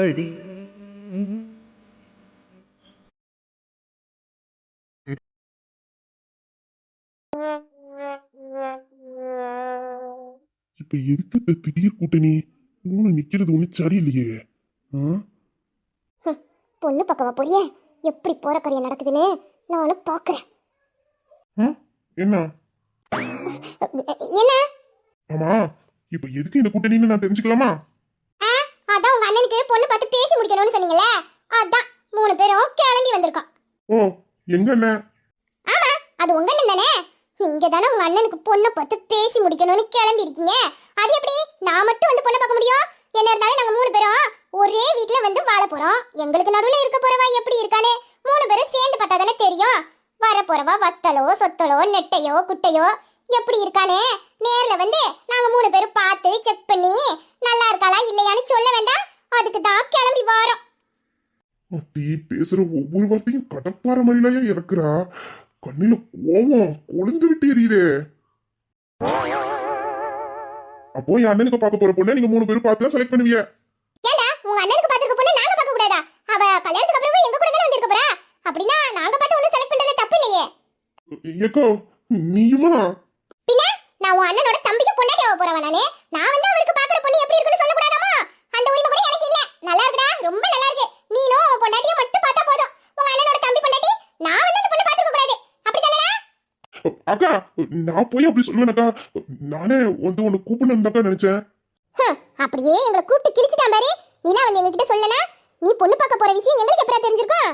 அடி. இப்ப எதுக்கு இந்த திடீர் கூட்டணி மூணு நிக்கிறது ஒண்ணு சரியில்லையே. பொண்ணு பக்கவா போறியே? எப்படி போற காரியம் நடக்குதுன்னு நானும் பாக்குறேன். என்ன என்ன? ஆமா, இப்ப எதுக்கு இந்த கூட்டணின்னு நான் தெரிஞ்சுக்கலாமா? அதான் உங்க அண்ணனுக்கு பொண்ணு பார்த்து பேசி முடிக்கணும்னு சொன்னீங்கல்ல, அதான் மூணு பேரும் கிளம்பி வந்திருக்கோம். ஓ, எங்க அண்ணன்? ஆமா, அது உங்க அண்ணன் தானே. நீங்க தானே உங்க அண்ணனுக்கு பொண்ணை பார்த்து பேசி முடிக்கணும்னு கிளம்பி இருக்கீங்க. அது எப்படி நான் மட்டும் வந்து பொண்ணை பார்க்க முடியும்? என்ன இருந்தாலும் நாங்க மூணு பேரும் ஒரே வீட்ல வந்து வாழ போறோம். எங்களுக்கு நடுவுல இருக்க போறவா எப்படி இருக்கானே மூணு பேரும் சேர்ந்து பார்த்தா தானே தெரியும். வர போறவா வத்தலோ சொத்தலோ நெட்டையோ குட்டையோ எப்படி இருக்கானே நேர்ல வந்து நாங்க மூணு பேரும் பார்த்து செக் பண்ணி நல்லா இருக்காளா இல்லையான்னு சொல்ல வேண்டாம். அதுக்கு தான் கிளம்பி வரோம். அத்தி பேசுற ஒவ்வொரு வார்த்தையும் கடப்பாற மாதிரிலாயா இறக்குறா. கண்ணில கோவம் கொழுந்து விட்டு எரியுதே. அப்போ என் அண்ணனுக்கு பார்க்க போற பொண்ணை நீங்க மூணு பேரும் பார்த்து தான் செலக்ட் பண்ணுவீங்க. ஏண்டா உங்க அண்ணனுக்கு பார்த்திருக்க பொண்ணு நாங்க பார்க்க கூடாதா? அவ கல்யாணத்துக்கு அப்புறம் எங்க கூட தான வந்திருக்க போறா. அப்படினா நாங்க பார்த்து ஒண்ணு செலக்ட் பண்றதுல தப்பு இல்லையே. ஏக்கோ நீயுமா? பின்ன நான் உன் அண்ணனோட தம்பிக்கு பொண்டாட்டி ஆக போறவ நானே. நான் வந்து அவருக்கு பார்க்கற பொண்ணு எப்படி இருக்குன்னு சொல்ல கூடாதாமா? அந்த உரிமை கூட எனக்கு இல்ல. நல்லா இருக்குடா, ரொம்ப நல்லா இருக்கு. நீனோ உன் பொண்டாட்டிய மட்டும் பார்த்தா போதும். உங்க அண்ணனோட தம்பி பொண்டாட்டி நான் வந்து அந்த பொண்ணு பார்த்திருக்க கூடாது. அப்படிதானடா? அக்கா நான் போய் அப்படி சொல்லுவேனக்கா. நானே வந்து உன்னை கூப்பிடணும்னு நினைச்சேன். அப்படியே எங்களை கூப்பிட்டு கிழிச்சிட்டான் பாரு. நீலாம் வந்து எங்ககிட்ட சொல்லனா நீ பொண்ணு பார்க்க போற விஷயம் எங்களுக்கு எப்பறா தெரிஞ்சிருக்கும்?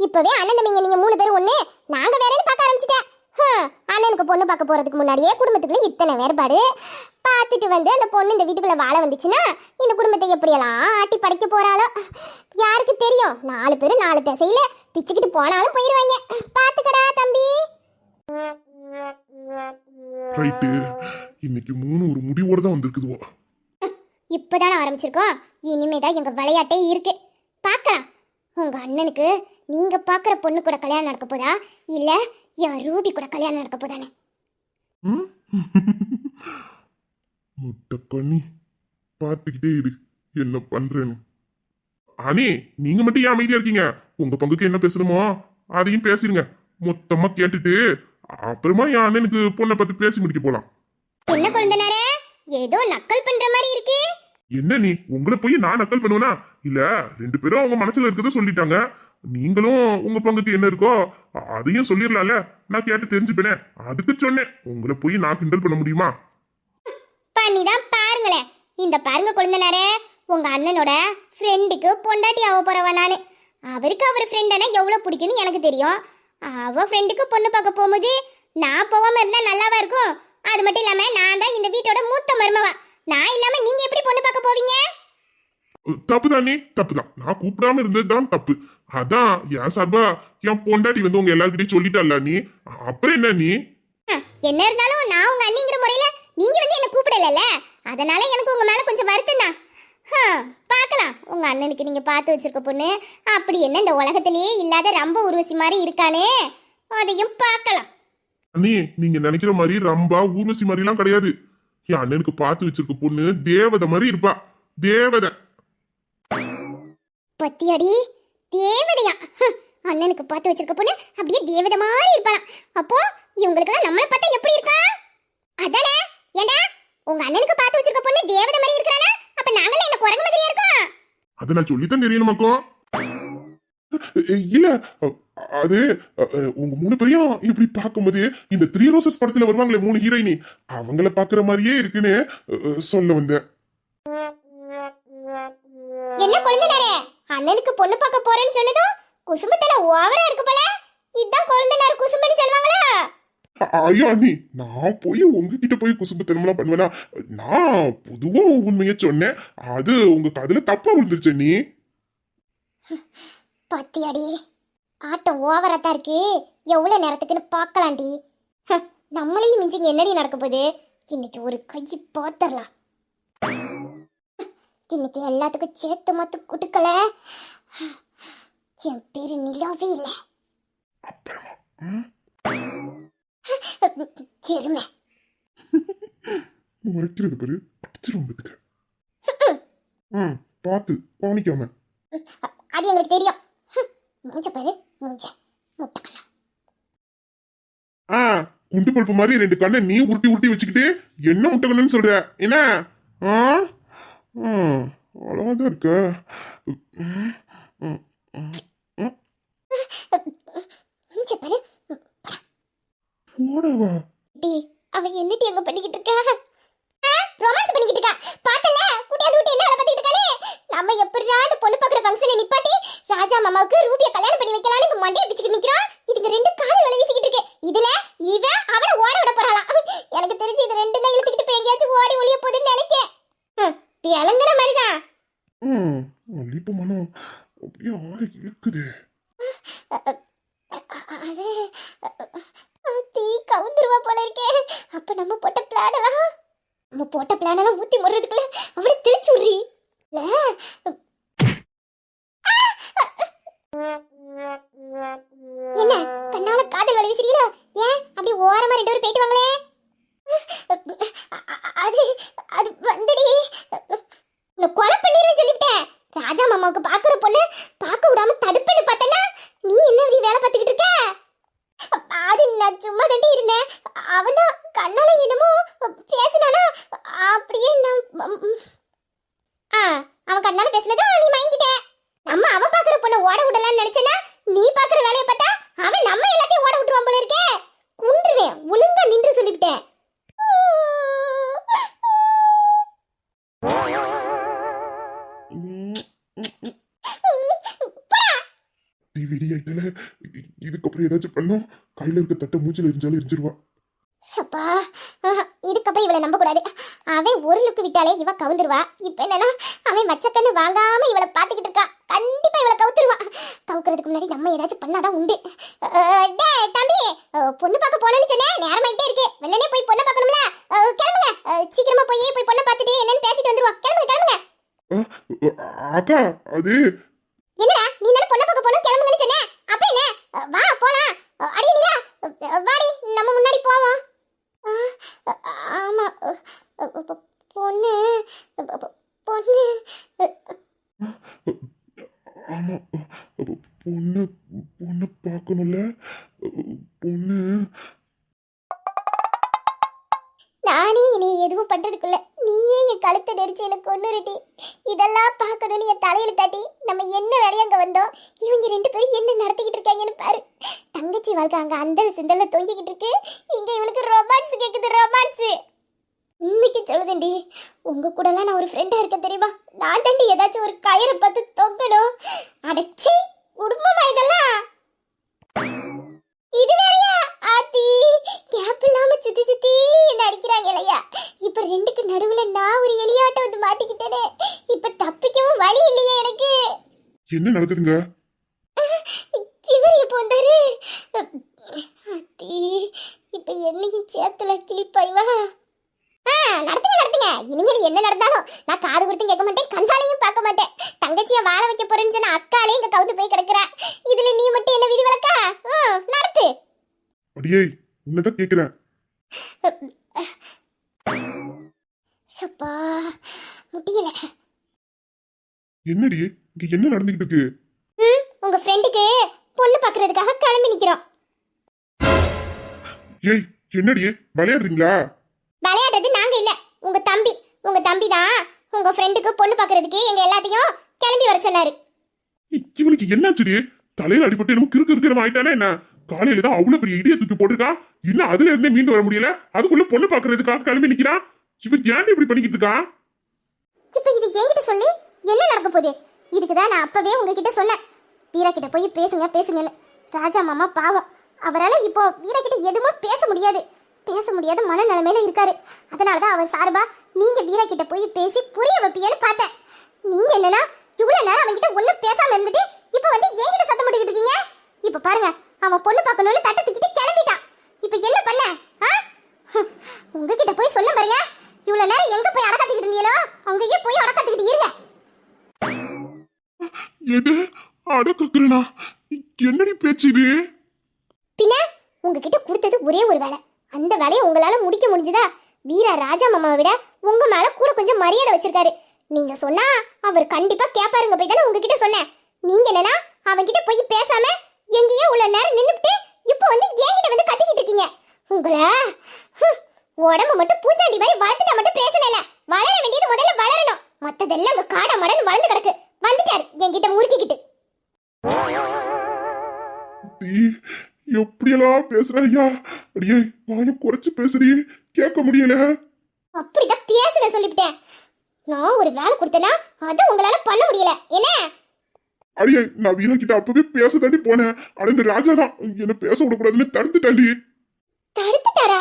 இப்பவே அண்ணன் தம்பிங்க நீங்க மூணு பேரும் ஒண்ணு நாங்க வேறன்னு பார்க்க ஆரம்பிச்சிட்டேன். அண்ணனுக்கு பொண்ணு பார்க்க போறதுக்கு முன்னாடியே குடும்பத்துக்குள்ள இத்தனை வேறுபாடு பார்த்துட்டு வந்து அந்த பொண்ணு இந்த வீட்டுக்குள்ள வாழ வந்துச்சுன்னா இந்த குடும்பத்தை எப்படியெல்லாம் ஆட்டி படைக்க போறாளோ யாருக்கு தெரியும்? நாலு பேரும் நாலு திசையில பிச்சுக்கிட்டு போனாலும் போயிருவாங்க. பாத்துக்கடா தம்பி. ரைட்டு, இன்னைக்கு மூணு ஒரு முடிவோட தான் வந்திருக்குதுவோ. இப்பதானே ஆரம்பிச்சிருக்கோம். இனிமேதான் எங்க விளையாட்டே இருக்கு. பார்க்கலாம் உங்க அண்ணனுக்கு நீங்க பாக்குற பொண்ணு கூட கல்யாணம் நடக்க போதா இல்ல என் ரூபி கூட கல்யாணம் நடக்க போதானே? முட்டை பண்ணி பார்த்துக்கிட்டே இரு என்ன பண்றேன்னு. அனி நீங்க மட்டும் ஏன் அமைதியா இருக்கீங்க? உங்க பங்குக்கு என்ன பேசணுமோ அதையும் பேசிருங்க. மொத்தமா கேட்டுட்டு அப்புறமா என் அண்ணனுக்கு பொண்ணை பத்தி பேசி முடிக்க போலாம். என்ன குழந்தைனாரே ஏதோ நக்கல் பண்ற மாதிரி இருக்கு. என்ன நீ உங்களை போய் நான் நக்கல் பண்ணுவேனா? இல்ல ரெண்டு பேரும் அவங்க மனசுல இருக்கத சொல்லிட்டாங்க. நீங்களும் உங்க பங்குக்கு என்ன இருக்கோ அதையும் சொல்லிடலாம்ல. நான் கேட்டு தெரிஞ்சுப்பேனே, அதுக்கு சொன்னேன். உங்களை போய் நான் கிண்டல் பண்ண முடியுமா? பண்ணிதான் பாருங்களேன். இந்த பாருங்க குழந்தைனாரே, உங்க அண்ணனோட ஃப்ரெண்டுக்கு பொண்டாட்டி ஆக போறவ நானு. அவருக்கு அவர் ஃப்ரெண்டனா எவ்வளவு பிடிக்கும்னு எனக்கு தெரியும். அவ ஃப்ரெண்டுக்கு பொண்ணு பார்க்க போகும்போது நான் போகாம இருந்தா நல்லாவா இருக்கும்? அது மட்டும் இல்லாம நான் தான் இந்த வீட்டோட மூத்த மருமவா. நான் இல்லாம நீங்க எப்படி பொண்ணு பார்க்க போவீங்க? தப்புதான் நீ, தப்புதான். நான் கூப்பிடாம இருந்ததுதான் தப்பு. அதான் என் சார்பா என் பொண்டாட்டி வந்து உங்க எல்லார்கிட்டயும் சொல்லிட்டால நீ. அப்புறம் என்ன நீ? என்ன இருந்தாலும் நான் உங்க அண்ணிங்கிற முறையில நீங்க வந்து என்ன கூப்பிடல. அதனால எனக்கு உங்க மேல கொஞ்சம் வருத்தம் தான். பார்க்கலாம் உங்க அண்ணனுக்கு நீங்க பார்த்து வச்சிருக்க பொண்ணு அப்படி என்ன இந்த உலகத்திலேயே இல்லாத ரொம்ப உருவசி மாதிரி இருக்கானே, அதையும் பார்க்கலாம். அண்ணி நீங்க நினைக்கிற மாதிரி ரம்பா ஊர்வசி மாதிரி எல்லாம் கிடையாது. என் அண்ணனுக்கு பார்த்து வச்சிருக்க பொண்ணு தேவதை மாதிரி இருப்பா. தேவதை. பத்தியடி தேவதையா? அண்ணனுக்கு பார்த்து வச்சிருக்க பொண்ணு அப்படியே தேவதை மாதிரி இருப்பாளாம். அப்போ இவங்களுக்கெல்லாம் நம்மளை பார்த்தா எப்படி இருக்கா? அதானே ஏண்டா உங்க அண்ணனுக்கு பார்த்து வச்சிருக்க பொண்ணு தேவதை மாதிரி இருக்கானா? அப்ப நாங்களே என்ன குரங்கு மாதிரியா இருக்கோம்? அத நான் சொல்லித்தான் தெரியணுமாக்கோ. இல்ல அது உங்க மூணு பேரையும் இப்படி பார்க்கும்போது இந்த 3 ரோசஸ் படத்துல வருவாங்களே மூணு ஹீரோயினி அவங்கள பாக்குற மாதிரியே இருக்குன்னு சொல்ல வந்தேன். என்ன குழந்தைனாரே, அண்ணனுக்கு பொண்ணு பார்க்க போறேன்னு சொன்னதும் குசும்பத்தன ஓவரா இருக்கு போல. இதான் குழந்தைனார் குசும்பன்னு சொல்லுவாங்களா? ஐயோ அண்ணி, நான் போய் உங்ககிட்ட போய் குசும்பத்தனம்லாம் பண்ணுவேனா? நான் பொதுவா உண்மையை சொன்னேன். அது உங்க காதுல தப்பா விழுந்துருச்சு நீ. பத்தியாடி ஆட்டம் ஓவரா தான் இருக்கு. எவ்வளவு நேரத்துக்குன்னு பார்க்கலாண்டி. நம்மளையும் மிஞ்சி என்னடி நடக்க போகுது? இன்னைக்கு ஒரு கை பாத்திரலாம். இன்னைக்கு எல்லாத்துக்கும் சேர்த்து மத்து குடுக்கல. என் பேரு நிலாவே இல்லை. எருமை முறைக்கிறது பாரு, படிச்சிரும். பார்த்து கவனிக்காம. அது எங்களுக்கு தெரியும். மூஞ்ச பாரு, மூஞ்ச முட்டைக்கண்ணா. குண்டு பல்ப்பு மாதிரி ரெண்டு கண்ணை நீ உருட்டி உருட்டி வச்சுக்கிட்டு என்ன முட்டைக்கணும்னு சொல்ற என்ன? அழகாதான் இருக்க. மூஞ்ச பாரு. போடவா டி அவ என்னடி அங்க பண்ணிக்கிட்டு இருக்கா? ரொமான்ஸ் பண்ணிக்கிட்டு இருக்கா. பார்த்தல குட்டியாந்து விட்டு என்ன வேலை பார்த்துக்கிட்டு இருக்கானே. நம்ம எப்படிடா அந்த பொண்ணு பார்க்குற ஃபங்க்ஷனை நிப்பாட்டி ராஜா மாமாவுக்கு ரூபியை கல்யாணம் பண்ணி வைக்கலாம்னு மண்டையை பிச்சுக்கிட்டு நிக்கிறோம். இதுக்கு ரெண்டு காதல் வலை வீசிக்கிட்டு இருக்கு. இதுல இவன் அவனை ஓட விட போறாளாம். எனக்கு தெரிஞ்சு இது ரெண்டு தான் இழுத்துக்கிட்டு போய் எங்கேயாச்சும் ஓடி ஒளிய போகுதுன்னு நினைக்கேன். இளங்குற மாதிரிதான். மல்லிப்பூ மனம் அப்படியே ஆளை இழுக்குது. அது தீ கவுந்துருவா போல இருக்கே. அப்ப நம்ம போட்ட பிளானெல்லாம் ஊத்தி முறதுக்குள்ள அவளை தெளிச்சு விடுறி. என்ன கண்ணால காதல் வலை வீசுறீங்களா? ஏன் அப்படி ஓரமா ரெண்டு பேரும் போயிட்டு வாங்களே. அது அது வந்துடி கொலை பண்ணிடுன்னு சொல்லிவிட்டேன். ராஜா மாமாவுக்கு பாக்குற பொண்ணு பார்க்க விடாம தடுப்புன்னு பார்த்தனா நீ என்ன இப்படி வேலை பார்த்துக்கிட்டு இருக்க? அது நான் சும்மா தட்டி இருந்தேன். அவன்தான் கண்ணால என்னமோ பேசினானா அப்படியே அவன் கண்ணால பேசினதா நீ மயங்கிட்ட. நம்ம அவன் பாக்குற பொண்ணை ஓட விடலான்னு நினைச்சனா நீ பாக்குற வேலையை பார்த்தா அவன் நம்ம எல்லாத்தையும் ஓட விட்டுருவான் போல இருக்கே. குன்றுவேன், ஒழுங்கா நின்று சொல்லிவிட்டேன். இதுக்கப்புறம் ஏதாச்சும் பண்ணோம் கையில இருக்க தட்டை மூச்சில் எரிஞ்சாலும் எரிஞ்சிருவா. சப்பா இதுக்கப்புறம் இவளை நம்ப கூடாது. அவன் ஒரு லுக்கு விட்டாலே இவ கவுந்துருவா. இப்ப என்னன்னா அவன் மச்சக்கண்ணு வாங்காம இவளை பாத்துக்கிட்டு இருக்கா. கண்டிப்பா இவளை கவுத்துருவா. கவுக்கிறதுக்கு முன்னாடி நம்ம ஏதாச்சும் பண்ணாதான் உண்டு. தம்பி பொண்ணு பார்க்க போனேன்னு சொன்னேன். நேரமாயிட்டே இருக்கு. வெள்ளனே போய் பொண்ணை பார்க்கணும்ல. கிளம்புங்க, சீக்கிரமா போய் பொண்ணை பார்த்துட்டு என்னன்னு பேசிட்டு வந்துருவா. கிளம்புங்க. அக்கா அது என்னடா நீ தானே பொண்ணை பார்க்க போகணும் கிளம்புங்கன்னு சொன்னேன். அப்ப என்ன வா போலாம். அடி நீலா வாடி நம்ம முன்னாடி போவோம். ஆமா பொண்ணு ஆமா பொண்ணு பொண்ணு பார்க்கணும்ல. பொண்ணு நானே இனி எதுவும் பண்றதுக்குள்ள நீயே என் கழுத்தை நெரிச்சு எனக்கு கொன்னுருட்டி. இதெல்லாம் பார்க்கணும்னு என் தலையில தாட்டி நம்ம என்ன வேலையா அங்க வந்தோம். இவங்க ரெண்டு பேரும் என்ன நடத்திக்கிட்டு இருக்காங்கன்னு பாரு. தங்கச்சி வாழ்க்கை அங்க அந்தல் சிந்தல்ல தொங்கிக்கிட்டு இருக்கு. இங்க இவளுக்கு ரொமான்ஸ் கேக்குது. ரொமான்ஸ் உண்மைக்கு சொல்லுதேன்டி. உங்க கூட எல்லாம் நான் ஒரு ஃப்ரெண்டா இருக்கேன் தெரியுமா? நான் தாண்டி ஏதாச்சும் ஒரு கயிறை பார்த்து தொங்கணும். அடச்சி குடும்பமா இதெல்லாம். இது வேறையா ஆத்தி கேப் இல்லாம சுத்தி சுத்தி என்ன அடிக்கிறாங்க இல்லையா? இப்ப ரெண்டுக்கு நடுவுல நான் ஒரு எலியாட்டம் வந்து மாட்டிக்கிட்டேனே. இப்ப தப்பிக்கவும் வழி இல்லையே எனக்கு. என்ன நடக்குதுங்க? இவர் எப்போ வந்தாரு? ஆத்தி இப்ப என்னையும் சேத்துல கிளிப்பாய்வா? நடத்துங்க. இனிமேல் என்ன நடந்தாலும் நான் காது கொடுத்து கேட்க மாட்டேன், கண்ணாலையும் பார்க்க மாட்டேன். தங்கச்சியை வாழ வைக்க போறேன்னு சொன்ன அக்காலே இங்க கவுந்து போய் கிடக்குறா. இதுல நீ மட்டும் என்ன விதி விலக்கா? நடத்து. அடியே உன்னதான் கேக்குறேன். சப்பா முடியல. என்னடி இங்க என்ன நடந்துகிட்டு இருக்கு? உங்க ஃப்ரெண்டுக்கு பொண்ணு பாக்குறதுக்காக கிளம்பி நிக்கிறோம். ஏய் என்னடியே விளையாடுறீங்களா? விளையாடுறது நாங்க இல்ல, உங்க தம்பி தான் உங்க ஃப்ரெண்டுக்கு பொண்ணு பாக்குறதுக்கு எங்க எல்லாத்தையும் கிளம்பி வர சொன்னாரு. இவனுக்கு என்னாச்சுடி? தலையில அடிபட்டு என்னமோ கிறுக்கு ஆயிட்டானே என்ன? காலையில தான் அவ்வளவு பெரிய இடிய தூக்கி போட்டிருக்கான். இன்னும் அதுல இருந்தே மீண்டு வர முடியல. அதுக்குள்ள பொண்ணு பாக்குறதுக்காக கிளம்பி நிக்கிறான். இவன் ஏன் இப்படி பண்ணிக்கிட்டு இருக்கான்? இப்ப இது என்கிட்ட சொல்லி என்ன நடக்க போகுது? இதுக்குதான் நான் அப்பவே உங்ககிட்ட சொன்னேன், வீரா கிட்ட போய் பேசுங்கன்னு. ராஜா மாமா பாவம், அவரால் இப்போ வீரா கிட்ட எதுவுமே பேச முடியாத மனநிலைமையில இருக்காரு. அதனாலதான் அவர் சார்பா நீங்க வீரா கிட்ட போய் பேசி புரிய வைப்பீங்கன்னு பார்த்தேன். நீங்க என்னன்னா இவ்வளவு நேரம் அவன்கிட்ட ஒண்ணும் பேசாம இருந்துட்டு இப்ப வந்து என்கிட்ட சத்தம் போட்டுக்கிட்டு இருக்கீங்க. இப்ப பாருங்க, அவன் பொண்ணு பார்க்கணும்னு தட்டை தூக்கிட்டு கிளம்பிட்டான். இப்ப என்ன பண்ண? உங்ககிட்ட போய் சொன்ன பாருங்க, இவ்வளவு நேரம் எங்க போய் அடக்காத்துக்கிட்டு இருந்தீங்களோ அங்கேயே போய் அடக்காத்துக்கிட்டு இருங்க. எது அடக்குறனா? என்னடி பேச்சு இது? பின்ன உங்ககிட்ட கொடுத்தது ஒரே ஒரு வேலை, அந்த வேலையை உங்களால முடிக்க முடிஞ்சதா? வீரா ராஜா மாமாவை விட உங்க மேல கூட கொஞ்சம் மரியாதை வச்சிருக்காரு. நீங்க சொன்னா அவர் கண்டிப்பா கேப்பாருங்க போய் தானே உங்ககிட்ட சொன்னேன். நீங்க என்னன்னா அவன்கிட்ட போய் பேசாம எங்கேயோ உள்ள நேரம் நின்னுட்டு இப்போ வந்து என்கிட்ட வந்து கத்திக்கிட்டு இருக்கீங்க. உங்களை உடம்பு மட்டும் பூச்சாண்டி மாதிரி வளர்த்துட்டா மட்டும் பிரச்சனை இல்ல. வளர வேண்டியது முதல்ல வளரணும். மத்ததெல்லாம் உங்க காடா மடன் வளர்ந்து கிடக்கு. வந்துட்டாரு என்கிட்ட முறுக்கிக்கிட்டு. எப்படியெல்லாம் பேசுற ஐயா? அடியே வாயும் குறைச்சு பேசுறியே, கேட்க முடியல. அப்படிதான் பேசுற சொல்லிவிட்டேன். நான் ஒரு வேலை கொடுத்தேன்னா அதை உங்களால பண்ண முடியல என்ன? அடியே நான் வீரா கிட்ட அப்பவே பேச தாண்டி போனேன். ஆனா இந்த ராஜா தான் என்ன பேச விடக்கூடாதுன்னு தடுத்துட்டாண்டி. தடுத்துட்டாரா?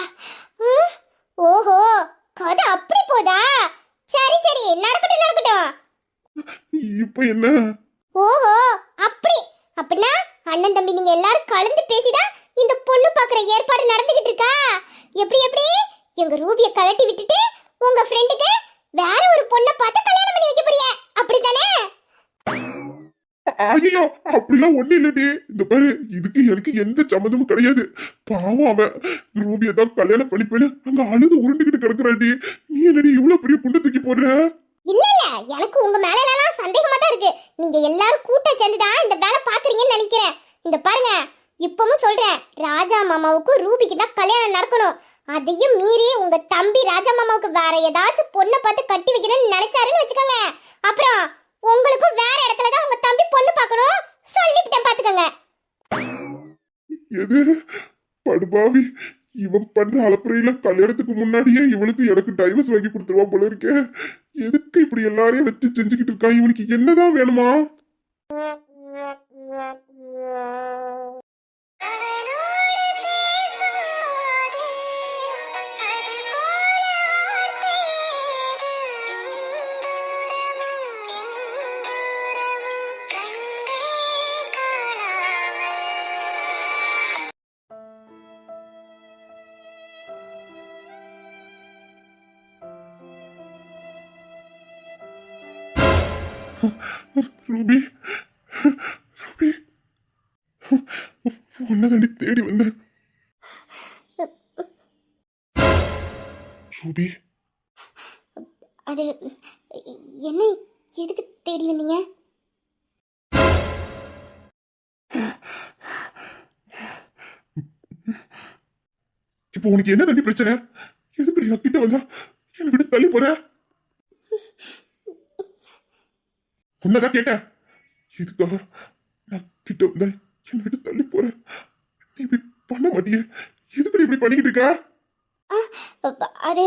ஓஹோ, கதை அப்படி போதா? சரி சரி, நடக்கட்டும் நடக்கட்டும். இப்ப என்ன? ஓஹோ, அப்படின்னா அண்ணன் தம்பி நீங்க எல்லாரும் கலந்து பேசிதான் இந்த பொண்ணு பாக்குற ஏற்பாடு நடந்துகிட்டு இருக்கா? எப்படி எங்க ரூபியை கழட்டி விட்டுட்டு உங்க ஃப்ரெண்டுக்கு வேற ஒரு பொண்ணை பார்த்து கல்யாணம் பண்ணி வைக்க போறிய, அப்படித்தானே? ஐயோ அப்படிலாம் ஒண்ணு இல்லடி. இந்த பாரு, இதுக்கு எனக்கு எந்த சம்மந்தமும் கிடையாது. பாவம் அவன் ரூபியை தான் கல்யாணம் பண்ணிப்பேன்னு அங்க அழுது உருண்டுகிட்டு கிடக்குறாடி. நீ என்னடி இவ்வளவு பெரிய புண்ணை தூக்கி போடுற? இல்ல எனக்கு உங்க மேல எல்லாம் சந்தேகமா தான் இருக்கு. நீங்க எல்லாரும் கூட்டம் சேர்ந்துதான் இந்த வேலை பாக்குறீங்கன்னு நினைக்கிறேன். இந்த பாருங்க, இப்பவும் சொல்றேன், ராஜா மாமாவுக்கும் ரூபிக்கு தான் கல்யாணம் நடக்கணும். அதையும் மீறி உங்க தம்பி ராஜா மாமாவுக்கு வேற ஏதாச்சும் பொண்ணை பார்த்து கட்டி வைக்கணும்னு நினைச்சாருன்னு வச்சுக்கோங்க, அப்புறம் உங்களுக்கும் வேற இடத்துல தான் உங்க தம்பி பொண்ணு பார்க்கணும் சொல்லிவிட்டேன், பாத்துக்கோங்க. எது படுபாவி, இவன் பண்ற அலப்புறையில கல்யாணத்துக்கு முன்னாடியே இவனுக்கு எனக்கு டைவர்ஸ் வாங்கி கொடுத்துருவா போல இருக்கே. எதுக்கு இப்படி எல்லாரையும் வச்சு செஞ்சுக்கிட்டு இருக்கான்? இவனுக்கு என்னதான் வேணுமா? ரூபி, ரூபி, உன்னதாண்டி தேடி வந்தேன். ரூபி, அது என்ன, எதுக்கு தேடி வந்தீங்க? இப்போ உனக்கு என்ன தண்ணி பிரச்சனை? எதுக்கு நீ கிட்ட வந்தா என்னை விட்டு தள்ளி போற? உன்னதான் கேட்டேன், இதுக்காக நான் கிட்ட வந்த என்னை விட்டு தள்ளி போற? நீ இப்படி பண்ண மாட்டியே, எதுக்கு இப்படி பண்ணிக்கிட்டு இருக்கா? அது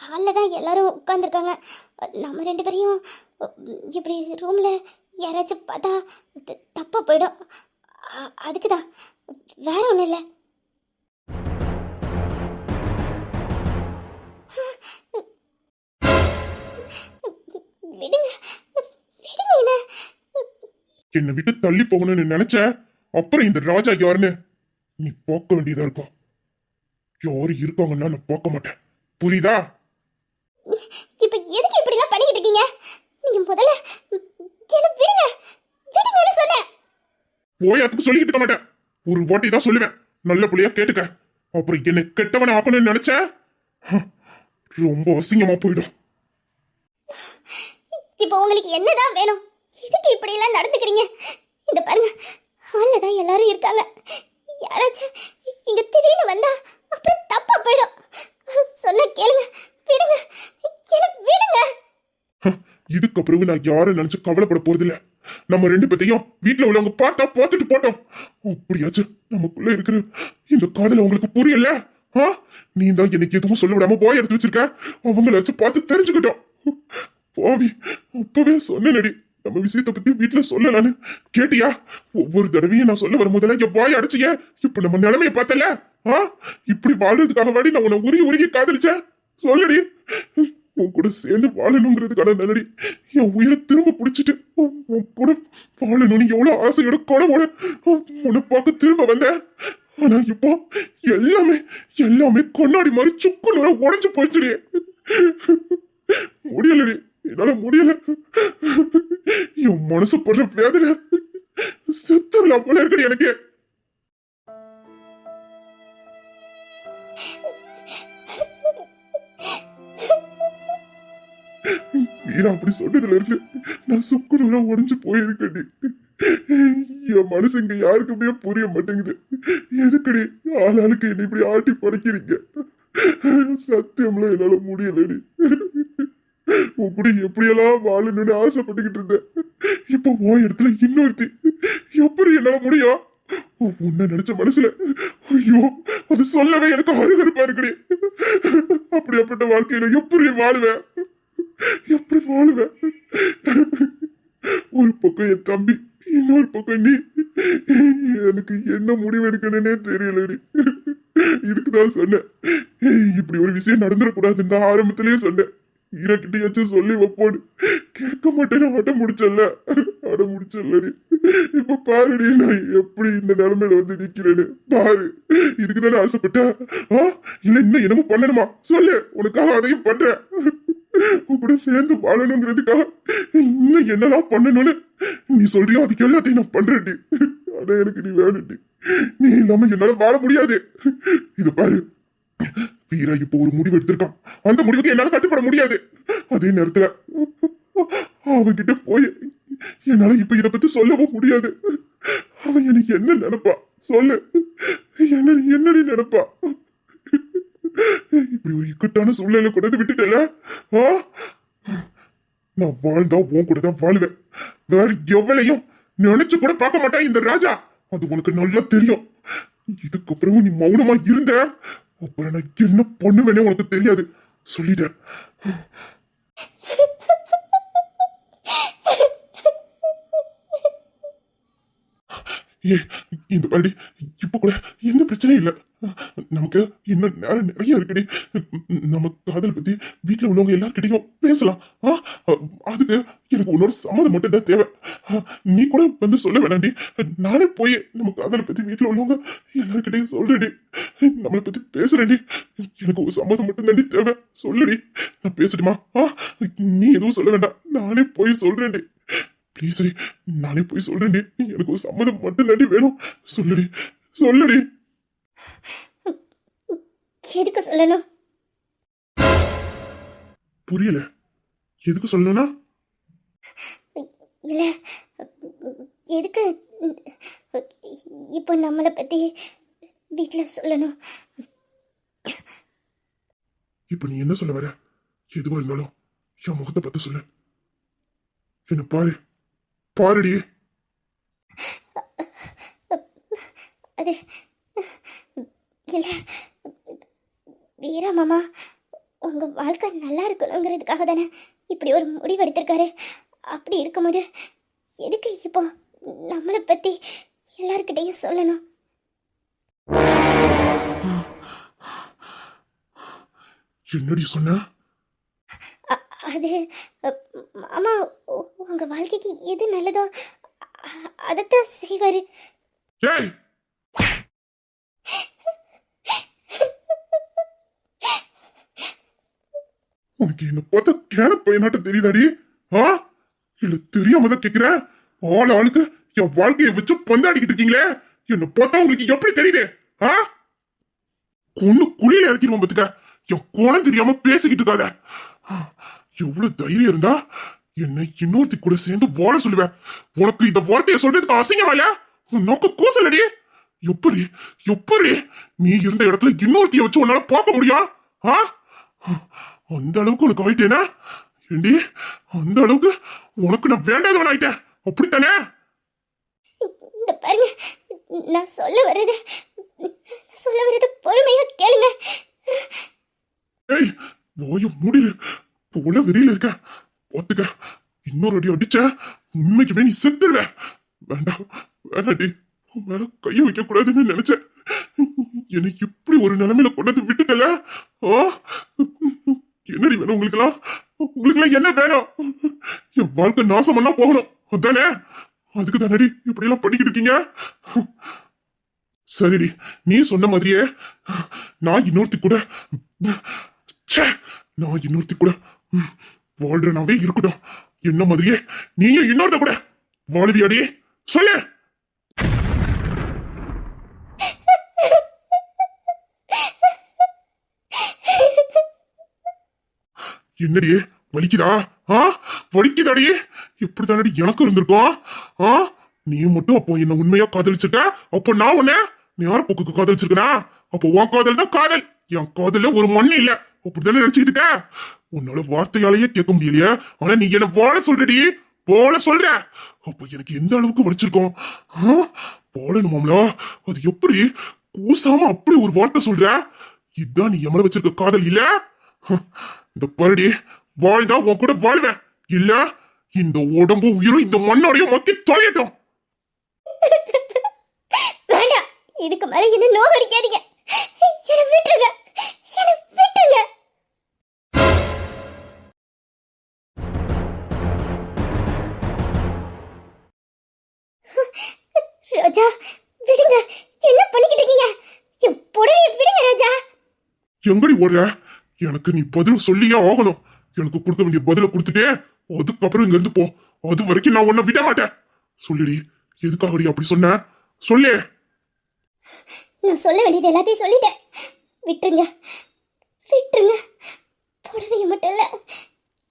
ஹாலில் தான் எல்லாரும் உட்காந்துருக்காங்க. நம்ம ரெண்டு பேரையும் இப்படி ரூமில் யாராச்சும் பார்த்தா தப்பாக போயிடும். அதுக்கு தான், வேற ஒன்றும் இல்லை. விடுங்க விடுங்க என்ன. என்னை விட்டு தள்ளி போகணும்னு நினைச்ச அப்புறம் இந்த ராஜா யாருன்னு நீ பார்க்க வேண்டியதா இருக்கும். யாரு இருக்காங்கன்னா நான் பார்க்க மாட்டேன், புரியுதா? இப்ப எதுக்கு இப்படி எல்லாம் பண்ணிக்கிட்டு இருக்கீங்க? நீங்க முதல்ல என்ன விடுங்க விடுங்கன்னு சொன்னேன். போய் அதுக்கு சொல்லிக்கிட்டு இருக்க மாட்டேன், ஒரு வாட்டி தான் சொல்லுவேன். நல்ல புள்ளையா கேட்டுக்க. அப்புறம் என்ன கெட்டவனை ஆக்கணும்னு நினைச்ச ரொம்ப அசிங்கமா போயிடும். இப்போ உங்களுக்கு என்னதான் வேணும்? எதுக்கு இப்படி எல்லாம் நடந்துக்கிறீங்க? இந்த பாருங்க, ஹால்ல தான் எல்லாரும் இருக்காங்க. யாராச்சும் இங்க திடீர்னு வந்தா அப்புறம் தப்பா போயிடும். சொன்ன கேளுங்க, விடுங்க என்ன விடுங்க. இதுக்கு பிறகு நான் யாரும் நினைச்சு கவலைப்பட போறது இல்ல. நம்ம ரெண்டு பேத்தையும் வீட்டுல உள்ளவங்க பார்த்தா பார்த்துட்டு போட்டோம். அப்படியாச்சும் நமக்குள்ள இருக்கிற இந்த காதல உங்களுக்கு புரியல. நீ தான் எனக்கு எதுவும் சொல்ல விடாம போய் எடுத்து வச்சிருக்க. அவங்களாச்சும் பார்த்து தெரிஞ்சுக்கிட்டோம். போவி, அப்பவே சொன்னேனடி நம்ம விஷயத்தை பத்தி வீட்டுல சொல்லலான்னு. கேட்டியா? ஒவ்வொரு தடவையும் நான் சொல்ல வரும்போதெல்லாம் இங்க போய் அடிச்சிக்க. இப்ப நம்ம நிலைமைய பார்த்தல. இப்படி வாழ்றதுக்காக வாடி நான் உன்னை உருகி காதலிச்சேன். சொல்லடி, உன் கூட சேர்ந்து வாழணுங்கிறதுக்கான நன்னடி என் உயிரை திரும்ப பிடிச்சிட்டு உன் கூட வாழணும்னு எவ்வளவு ஆசையோட கொடவோட உன்னை பார்க்க திரும்ப வந்தேன். ஆனா இப்போ எல்லாமே கொண்டாடி மாதிரி சுக்கு நூற உடஞ்சு போயிடுச்சுடி. முடியலடி, என்னால முடியல. என் மனசு படுற வேதனை செத்துடலாம் போல இருக்குடி எனக்கு. வீரா அப்படி சொன்னதுல இருந்து நான் சுக்குநூறா உடைஞ்சு போயிருக்கேன். என் மனசு இங்க யாருக்குமே புரிய மாட்டேங்குது. எதுக்கடி ஆளாளுக்கு என்ன இப்படி ஆட்டி படைக்கிறீங்க? சத்தியம்ல என்னால முடியலடி. உன் கூட எப்படியெல்லாம் வாழணும்னு ஆசைப்பட்டுக்கிட்டு இருந்தேன். இப்ப உன் இடத்துல இன்னொருத்தி. எப்படி என்னால முடியும்? உன்ன நினைச்ச மனசுல ஐயோ அது சொல்லவே எனக்கு அருகருப்பா இருக்குடி. அப்படியாப்பட்ட வாழ்க்கையில எப்படி வாழுவேன்? எப்படி வாழுவேன்? ஒரு பக்கம் என் தம்பி, இன்னொரு பக்கம் நீ. எனக்கு என்ன முடிவு எடுக்கணும்னே தெரியலடி. இதுக்குதான் சொன்னேன், இப்படி ஒரு விஷயம் நடந்துடக்கூடாதுன்னு தான் ஆரம்பத்திலேயே சொன்னேன். வீரக்கிட்டையாச்சும் சொல்லி வைப்போன்னு. கேட்க மாட்டேன்னு அடம் முடிச்சல்லடி. இப்ப பாருடி நான் எப்படி இந்த நிலைமையில வந்து நிக்கிறேன்னு பாரு. இதுக்குதானே ஆசைப்பட்ட? இல்ல இன்னும் என்னமோ பண்ணணுமா சொல்லு, உனக்காக அதையும் பண்றேன். உன் கூட சேர்ந்து வாழணுங்கிறதுக்காக இன்னும் என்னெல்லாம் பண்ணணும்னு நீ சொல்றியோ அதுக்கு எல்லாத்தையும் நான் பண்றேன்டி. ஆனா எனக்கு நீ வேணும்டி. நீ இல்லாம என்னால வாழ முடியாது. இத பாரு, வீரா இப்ப ஒரு முடிவு எடுத்திருக்கான். அந்த முடிவுக்கு என்னால கட்டுப்பட முடியாது. அதே நேரத்துல அவன்கிட்ட போய் என்னால இப்ப இத பத்தி சொல்லவும் முடியாது. அவன் எனக்கு என்ன நினைப்பா சொல்லு? என்னடி நினைப்பா? இப்படி ஒரு இக்கட்டான சூழ்நிலை கொண்டு விட்டுட்டல. நான் வாழ்ந்தா உன் கூட தான் வாழுவேன். வேற எவ்வளையும் நினைச்சு கூட பார்க்க மாட்டேன் இந்த ராஜா. அது உனக்கு நல்லா தெரியும். இதுக்கப்புறம் நீ மௌனமா இருந்த அப்புறம் நான் என்ன பண்ணுவேனே உனக்கு தெரியாது. சொல்லிட்டேன். இந்த பாடி இப்ப கூட எந்த பிரச்சனையும் இல்ல. நமக்கு இன்னும் நேரம் நிறைய இருக்குடி. நம்ம காதல் பத்தி வீட்டுல உள்ளவங்க எல்லார்கிட்டையும் பேசலாம். அதுக்கு எனக்கு உன்னோட சம்மதம் மட்டும் தான் தேவை. நீ கூட வந்து சொல்ல வேணாண்டி. நானே போய் நம்ம காதலை பத்தி வீட்டுல உள்ளவங்க எல்லார்கிட்டையும் சொல்றேடி. நம்மளை பத்தி பேசுறேன்டி. எனக்கு ஒரு சம்மதம் மட்டும் தாண்டி தேவை. சொல்லுடி, நான் பேசட்டுமா? நீ எதுவும் சொல்ல வேண்டாம், நானே போய் சொல்றேன்டி. ப்ளீஸ் நானே போய் சொல்றேன்டி. எனக்கு ஒரு சம்மதம் மட்டும் தாண்டி வேணும். சொல்லுடி. எதுக்கு சொல்லணும்? புரியல. எதுக்கு சொல்லணும்னா? இல்ல, எதுக்கு இப்போ நம்மளை பத்தி வீட்டுல சொல்லணும்? இப்ப நீ என்ன சொல்ல வர? எதுவா இருந்தாலும் என் முகத்தை பார்த்து சொல்லு. என்ன பாருடி. அது இல்ல வீரா மாமா, உங்க வாழ்க்கை நல்லா இருக்கணுங்கிறதுக்காக தானே இப்படி ஒரு முடிவு எடுத்திருக்காரு. அப்படி இருக்கும்போது எதுக்கு இப்போ நம்மளை பத்தி எல்லார்கிட்டையும் சொல்லணும்? என்னடி சொன்ன? அது மாமா, உங்க வாழ்க்கைக்கு எது நல்லதோ அதைத்தான் செய்வாரு. ஏய், உனக்கு என்ன பார்த்தா கேன பையனாட்ட தெரியுதாடி? இல்ல தெரியாம தான் கேக்குறேன். ஆளுக்கு என் வாழ்க்கையை வச்சு பந்தாடிக்கிட்டு இருக்கீங்களே, என்ன பார்த்தா உங்களுக்கு எப்படி தெரியுது? ஒண்ணு குழியில இறக்கிடுவோம் பத்துக்க. என் குணம் தெரியாம பேசிக்கிட்டு இருக்காத. எவ்வளவு தைரியம் இருந்தா என்னை இன்னொருத்தி கூட சேர்ந்து வாழ சொல்லுவேன். உனக்கு இந்த வார்த்தையை சொல்றதுக்கு அசிங்கமா இல்ல? நோக்க கூசலடி. எப்படி நீ இருந்த இடத்துல இன்னொருத்திய வச்சு உன்னால பார்க்க முடியும்? அந்த அளவுக்கு உனக்கு ஆயிட்டேனா? ஏண்டி, அந்த அளவுக்கு உனக்கு நான் வேண்டாதவன் ஆயிட்டேன், அப்படித்தானே? இந்த பாருங்க, நான் சொல்ல வர்றது பொறுமையா கேளுங்க. ஏய், நோய முடிவு போல வெறியில இருக்க. பாத்துக்க, இன்னொரு அடி அடிச்ச உண்மைக்குமே நீ செத்துருவ. வேண்டாடி, உன் மேல கைய வைக்க கூடாதுன்னு நினைச்சேன். என்னை இப்படி ஒரு நிலைமையில கொண்டாந்து விட்டுட்டல. என்னடி வேணும் உங்களுக்கெல்லாம் என்ன வேணும்? என் வாழ்க்கை நாசமெல்லாம் போகணும் அதானே? அதுக்கு தானடி இப்படி எல்லாம் பண்ணிக்கிட்டு இருக்கீங்க. சரிடி, நீ சொன்ன மாதிரியே நான் இன்னொருத்தி கூட வாழ்றனாவே இருக்கட்டும். என்ன மாதிரியே நீயும் இன்னொருத்த கூட வாழ்வியாடி? சொல்லு. என்னடி வலிக்குதா? வலிக்குதாடி? இப்படித்தானடி எனக்கு இருந்திருக்கும். ஆ, நீ மட்டும் அப்போ என்ன உண்மையா காதலிச்சிருக்க, அப்போ நான் உன்ன நேர போக்குக்கு காதலிச்சிருக்கனா? அப்போ உன் காதல் தான் காதல், என் காதல்ல ஒரு மண்ணு இல்ல, அப்படித்தானே நினைச்சுக்கிட்டு இருக்க? உன்னால வார்த்தையாலேயே கேட்க முடியலையே, ஆனா நீ என்ன வாழ சொல்றடி, போல சொல்ற. அப்ப எனக்கு எந்த அளவுக்கு வலிச்சிருக்கும். போலனுமாம்லா, அது எப்படி கூசாம அப்படி ஒரு வார்த்தை சொல்ற? இதுதான் நீ எமல வச்சிருக்க காதல் இல்ல? இந்த பருடி, வாழ்ந்தா உன் கூட வாழ்வேன், இல்ல இந்த உடம்பு உயிரும் இந்த மண்ணோடையும் மக்கி தொலையட்டும். வேண்டாம், இதுக்கு மேல என்ன நோகடிக்காதீங்க. என்ன விட்டுருங்க, என்ன விட்டுருங்க. ராஜா விடுங்க, என்ன பண்ணிக்கிட்டு இருக்கீங்க? என் புடவைய விடுங்க ராஜா. எங்கடி ஓடுற? எனக்கு நீ பதில் சொல்லியே ஆகணும். எனக்கு கொடுக்க வேண்டிய பதில கொடுத்துட்டே அதுக்கப்புறம் இங்க இருந்து போ. அது வரைக்கும் நான் உன்னை விட மாட்டேன். சொல்லுடி, எதுக்காகடி அப்படி சொன்ன? சொல்லு. நான் சொல்ல வேண்டியது எல்லாத்தையும் சொல்லிட்டேன். விட்டுருங்க, விட்டுருங்க. புடவைய மட்டும் இல்ல,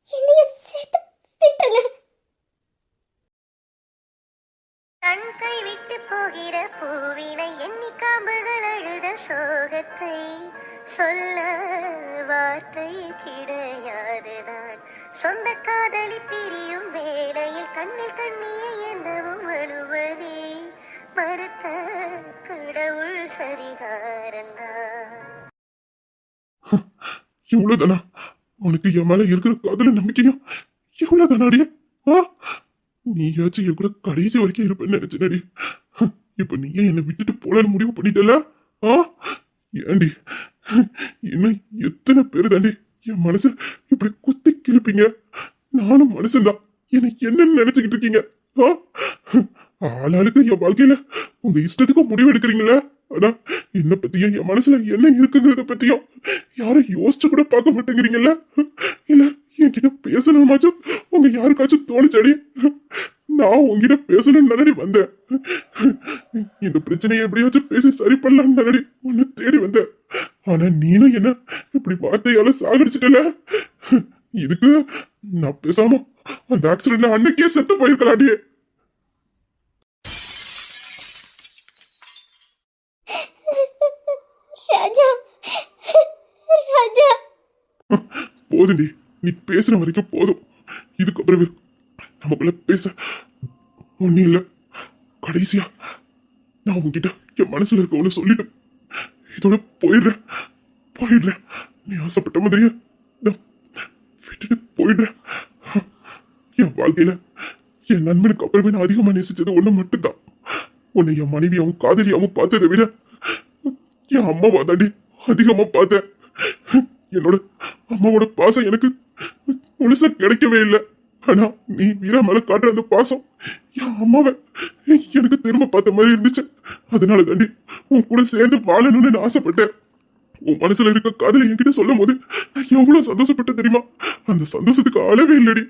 என்னைய சேர்த்து விட்டுருங்க. கண் கை விட்டு போகிற பூவினை எண்ணி காம்புகள் அழுத சோகத்தை சொல்ல வார்த்தை கிடையாதுதான். சொந்த காதலி பிரியும் வேளையில் கண்ணில் கண்ணியை எந்தவும் வருவதே மறுத்த கடவுள் சரிகாரந்தான். இவ்வளவுதானா உனக்கு என் மேல இருக்கிற காதல நம்பிக்கையும்? இவ்வளவுதானாடி? நீயாச்சும் என் கூட கடைசி வரைக்கும் இருப்பேன்னு நினைச்சனடி. இப்ப நீயே என்னை விட்டுட்டு போலன்னு முடிவு பண்ணிட்டல. ஏண்டி, இன்னும் எத்தனை பேரு தாண்டி என் மனச இப்படி குத்தி கிழிப்பீங்க? நானும் மனுஷன்தான், எனக்கு என்னன்னு நினைச்சுக்கிட்டு இருக்கீங்க? ஆளாளுக்கு என் வாழ்க்கையில உங்க இஷ்டத்துக்கும் முடிவு எடுக்கிறீங்களா? ஆனா என்ன பத்தியும் என் மனசுல என்ன இருக்குங்கிறத பத்தியும் யாரும் யோசிச்சு கூட பார்க்க மாட்டேங்கிறீங்கல்ல? இல்ல என்கிட்ட பேசணுமாச்சும் உங்க யாருக்காச்சும் தோணுச்சாடி? நான் உங்ககிட்ட பேசணும்னு தானடி வந்தேன். இந்த பிரச்சனையை எப்படியாச்சும் பேசி சரி பண்ணலாம்னு தானடி உன்னை தேடி வந்தேன். ஆனா நீனும் என்ன இப்படி வார்த்தையால சாகடிச்சிட்டல. இதுக்கு நான் பேசாம அந்த ஆக்சிடென்ட்ல அன்னைக்கே செத்து போயிருக்கலாடியே. ராஜா, ராஜா. போதுண்டி, நீ பேசுற வரைக்கும் போதும். இதுக்கப்புறமே நமக்குள்ள பேச ஒன்னும் இல்ல. கடைசியா நான் உன்கிட்ட என் மனசுல இருக்க ஒண்ணு சொல்லிட்டு இதோட போயிடுறேன். நீ ஆசைப்பட்ட மாதிரியே நான் விட்டுட்டு போயிடுறேன். என் வாழ்க்கையில என் நண்பனுக்கு அப்புறமே நான் அதிகமா நேசிச்சது ஒண்ணு மட்டும்தான். உன்னை என் மனைவியாவும் காதலியாவும் பார்த்ததை விட என் அம்மாவா தாண்டி அதிகமா பார்த்தேன். என்னோட அம்மாவோட பாசம் எனக்கு முழுசா கிடைக்கவே இல்லை. ஆனா நீ வீரா மேல காட்டுற அந்த பாசம் என் அம்மாவை எனக்கு திரும்ப பார்த்த மாதிரி இருந்துச்சு. அதனால தாண்டி உன் கூட சேர்ந்து வாழணும்னு நான் ஆசைப்பட்டேன். உன் மனசுல இருக்க காதலை என்கிட்ட சொல்லும் போது நான் எவ்வளவு சந்தோஷப்பட்ட தெரியுமா? அந்த சந்தோஷத்துக்கு அளவே இல்லடி.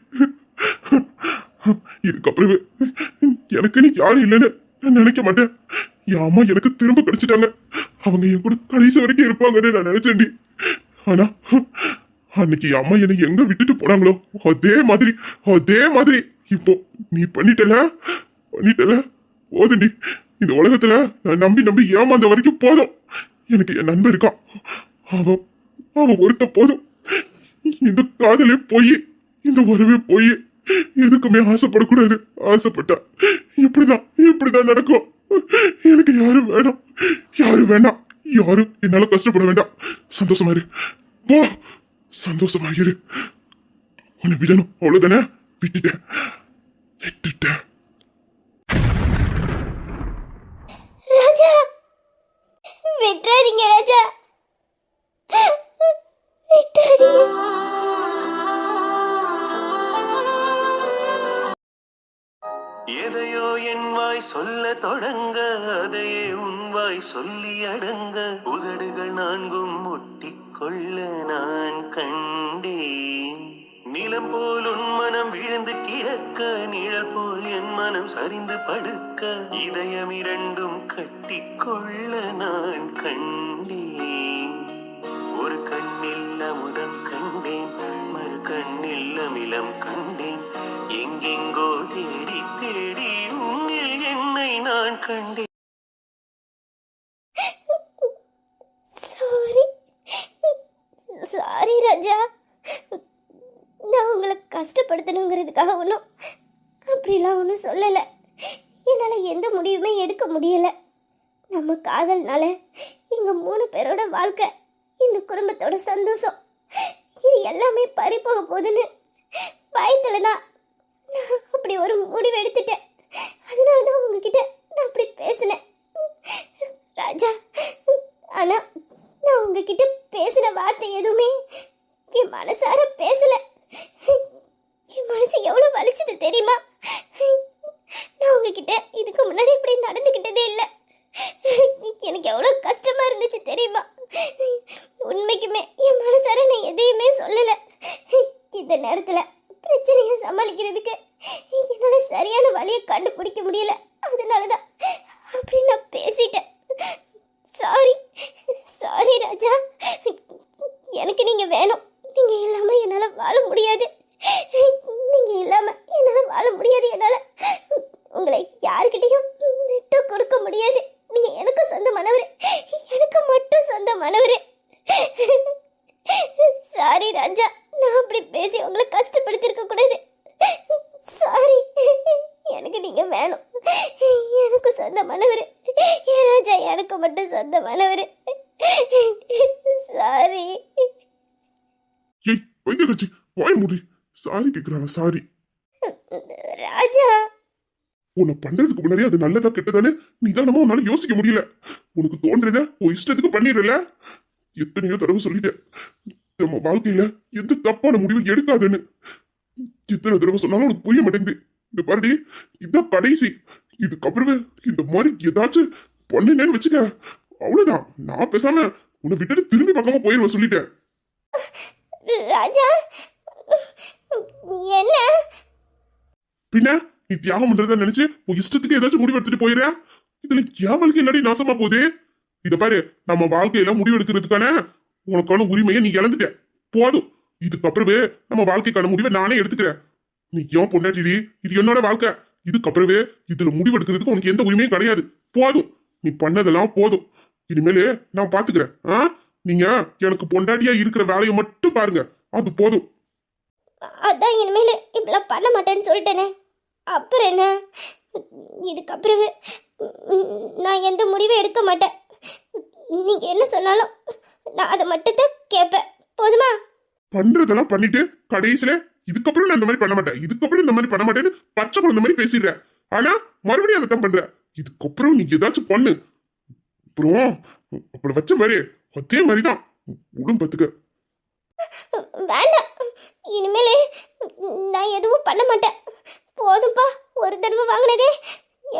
இதுக்கப்புறமே எனக்கு நீ யாரும் இல்லைன்னு நான் நினைக்க மாட்டேன். என் அம்மா எனக்கு திரும்ப கிடைச்சிட்டாங்க. அவங்க என் கூட கடைசி வரைக்கும் இருப்பாங்கன்னு நான் நினைச்சேன்டி. ஆனா அன்னைக்கு என் அம்மா என்னை எங்க விட்டுட்டு போனாங்களோ அதே மாதிரி இப்போ நீ பண்ணிட்டல. போதுண்டி, இந்த உலகத்துல நான் நம்பி ஏமாந்த வரைக்கும் போதும். எனக்கு என் நண்பன் இருக்கான், அவன் ஒருத்த போதும். இந்த காதலே போய், இந்த உறவே போய் எதுக்குமே ஆசைப்படக்கூடாது. ஆசைப்பட்டா இப்படிதான் நடக்கும். எனக்கு யாரும் வேண்டாம். யாரும் என்னால கஷ்டப்பட வேண்டாம். சந்தோஷமா இரு, போ, சந்தோஷமா இரு. உன்னை விடணும் அவ்வளவுதானே? விட்டுட்டேன். ராஜா, விட்டுறாதீங்க ராஜா, விட்டுறாதீங்க. எதையோ என் வாய் சொல்ல தொடங்க அதையே உன் வாய் சொல்லி அடங்க உதடுகள் நான்கும் ஒட்டிக்கொள்ள நான் கண்டேன். நிலம் போல் உன் மனம் விழுந்து கிடக்க நிழல் போல் என் மனம் சரிந்து படுக்க இதயம் இரண்டும் கட்டிக்கொள்ள நான் கண்டேன். ஒரு கண்ணில் அமுதம் கண்டேன், மறு கண்ணில் அமிலம் கண்டேன். கஷ்டப்படுத்தணுங்கிறதுக்காக ஒன்றும் அப்படிலாம் ஒன்றும் சொல்லலை. என்னால் எந்த முடிவுமே எடுக்க முடியலை. நம்ம காதல்னால எங்கள் 3 பேரோட வாழ்க்கை, இந்த குடும்பத்தோட சந்தோஷம், இது எல்லாமே பறி போக போகுதுன்னு பயத்தில் தான் நான் அப்படி ஒரு முடிவு எடுத்துட்டேன். அதனால தான் உங்ககிட்ட நான் அப்படி பேசினேன் ராஜா. ஆனால் நான் உங்ககிட்ட பேசின வார்த்தை எதுவுமே என் மனசார பேசல. என் மனசு எவ்வளோ வலிச்சது தெரியுமா? நான் உங்ககிட்ட இதுக்கு முன்னாடி இப்படி நடந்துக்கிட்டதே இல்லை. எனக்கு எவ்வளோ கஷ்டமா இருந்துச்சு தெரியுமா? உண்மைக்குமே என் மனசார நான் எதையுமே சொல்லலை. இந்த நேரத்தில் பிரச்சனையை சமாளிக்கிறதுக்கு என்னால் சரியான வழியை கண்டுபிடிக்க முடியல. அதனால தான் அப்படி நான் பேசிட்டேன். சாரி சாரி ராஜா. எனக்கு நீங்கள் வேணும். நீங்கள் இல்லாமல் என்னால் வாழ முடியாது. நீங்கள் இல்லாமல் என்னால் வாழ முடியாது. என்னால் உங்களை யாருக்கிட்டையும் விட்டு கொடுக்க முடியாது. நீங்கள் எனக்கு சொந்தமானவர், எனக்கு மட்டும் சொந்தமானவர். சாரி ராஜா, நான் அப்படி பேசி உங்களை கஷ்டப்படுத்திருக்க கூடாது. சாரி. எனக்கு நீங்க வேணும். எனக்கு சொந்தமானவர் என் ராஜா, எனக்கு மட்டும் சொந்தமானவர். சாரி. ஏய் வைத்தியராஜி, வாய மூடி. சாரி கேக்குறாங்க. சாரி. ராஜா, உன்னை பண்றதுக்கு முன்னாடி அது நல்லதா கெட்டதானே நிதானமா உன்னால யோசிக்க முடியல. உனக்கு தோன்றத உன் இஷ்டத்துக்கு பண்ணிடுறல. எத்தனையோ தடவை சொல்லிட்டேன், நம்ம வாழ்க்கையில எந்த தப்பான முடிவு எடுக்காதுன்னு. எத்தனை தடவை சொன்னாலும் உனக்கு புரிய மாட்டேங்குது. இந்த பாருடி, இதான் கடைசி. இதுக்கப்புறமே இந்த மாதிரி ஏதாச்சும் பண்ணேன்னு வச்சுக்க, அவ்வளவுதான். நான் பேசாம உன்னை விட்டுட்டு திரும்பி பக்கமா போயிருவேன் சொல்லிட்டேன். ராஜா, என்ன பின்ன நீ தியாகம் பண்றதா நினைச்சு உன் இஷ்டத்துக்கு ஏதாச்சும் முடிவு எடுத்துட்டு போயிடுற. இதுல என் வாழ்க்கை என்னடி நாசமா போகுது? இத பாரு, நம்ம வாழ்க்கையில முடிவு எடுக்கிறதுக்கான உனக்கான உரிமையை நீ இழந்துட்ட. போதும். இதுக்கப்புறமே நம்ம வாழ்க்கைக்கான முடிவை நானே எடுத்துக்கிறேன். நீ ஏன் பொண்டாட்டி? இது என்னோட வாழ்க்கை. இதுக்கப்புறமே இதுல முடிவு எடுக்கிறதுக்கு உனக்கு எந்த உரிமையும் கிடையாது. போதும். நீ பண்ணதெல்லாம் போதும். இனிமேலு நான் பாத்துக்கிறேன். நீங்க எனக்கு பொண்டாட்டியா இருக்கிற வேலையை மட்டும் பாருங்க, அது போதும். அதான் இனிமேல் இப்படிலாம் பண்ண மாட்டேன்னு சொல்லிட்டேனே, அப்புறம் என்ன? இதுக்கப்புறவு நான் எந்த முடிவும் எடுக்க மாட்டேன். நீங்க என்ன சொன்னாலும் நான் அதை மட்டும்தான் கேட்பேன். போதுமா? பண்றதெல்லாம் பண்ணிட்டு கடைசியில இதுக்கப்புறம் நான் இந்த மாதிரி பண்ண மாட்டேன், இதுக்கப்புறம் இந்த மாதிரி பண்ண மாட்டேன்னு பச்சை குழந்தை மாதிரி பேசிடுறேன். ஆனா மறுபடியும் அதை தான் பண்ற. இதுக்கப்புறம் நீ ஏதாச்சும் பண்ணு, அப்புறம் அப்படி வச்ச மாதிரி அதே மாதிரிதான் உடம்பு பார்த்துக்க. வேண்டாம், இனிமேலே நான் எதுவும் பண்ண மாட்டேன். போதும்பா, ஒரு தடவை வாங்கினதே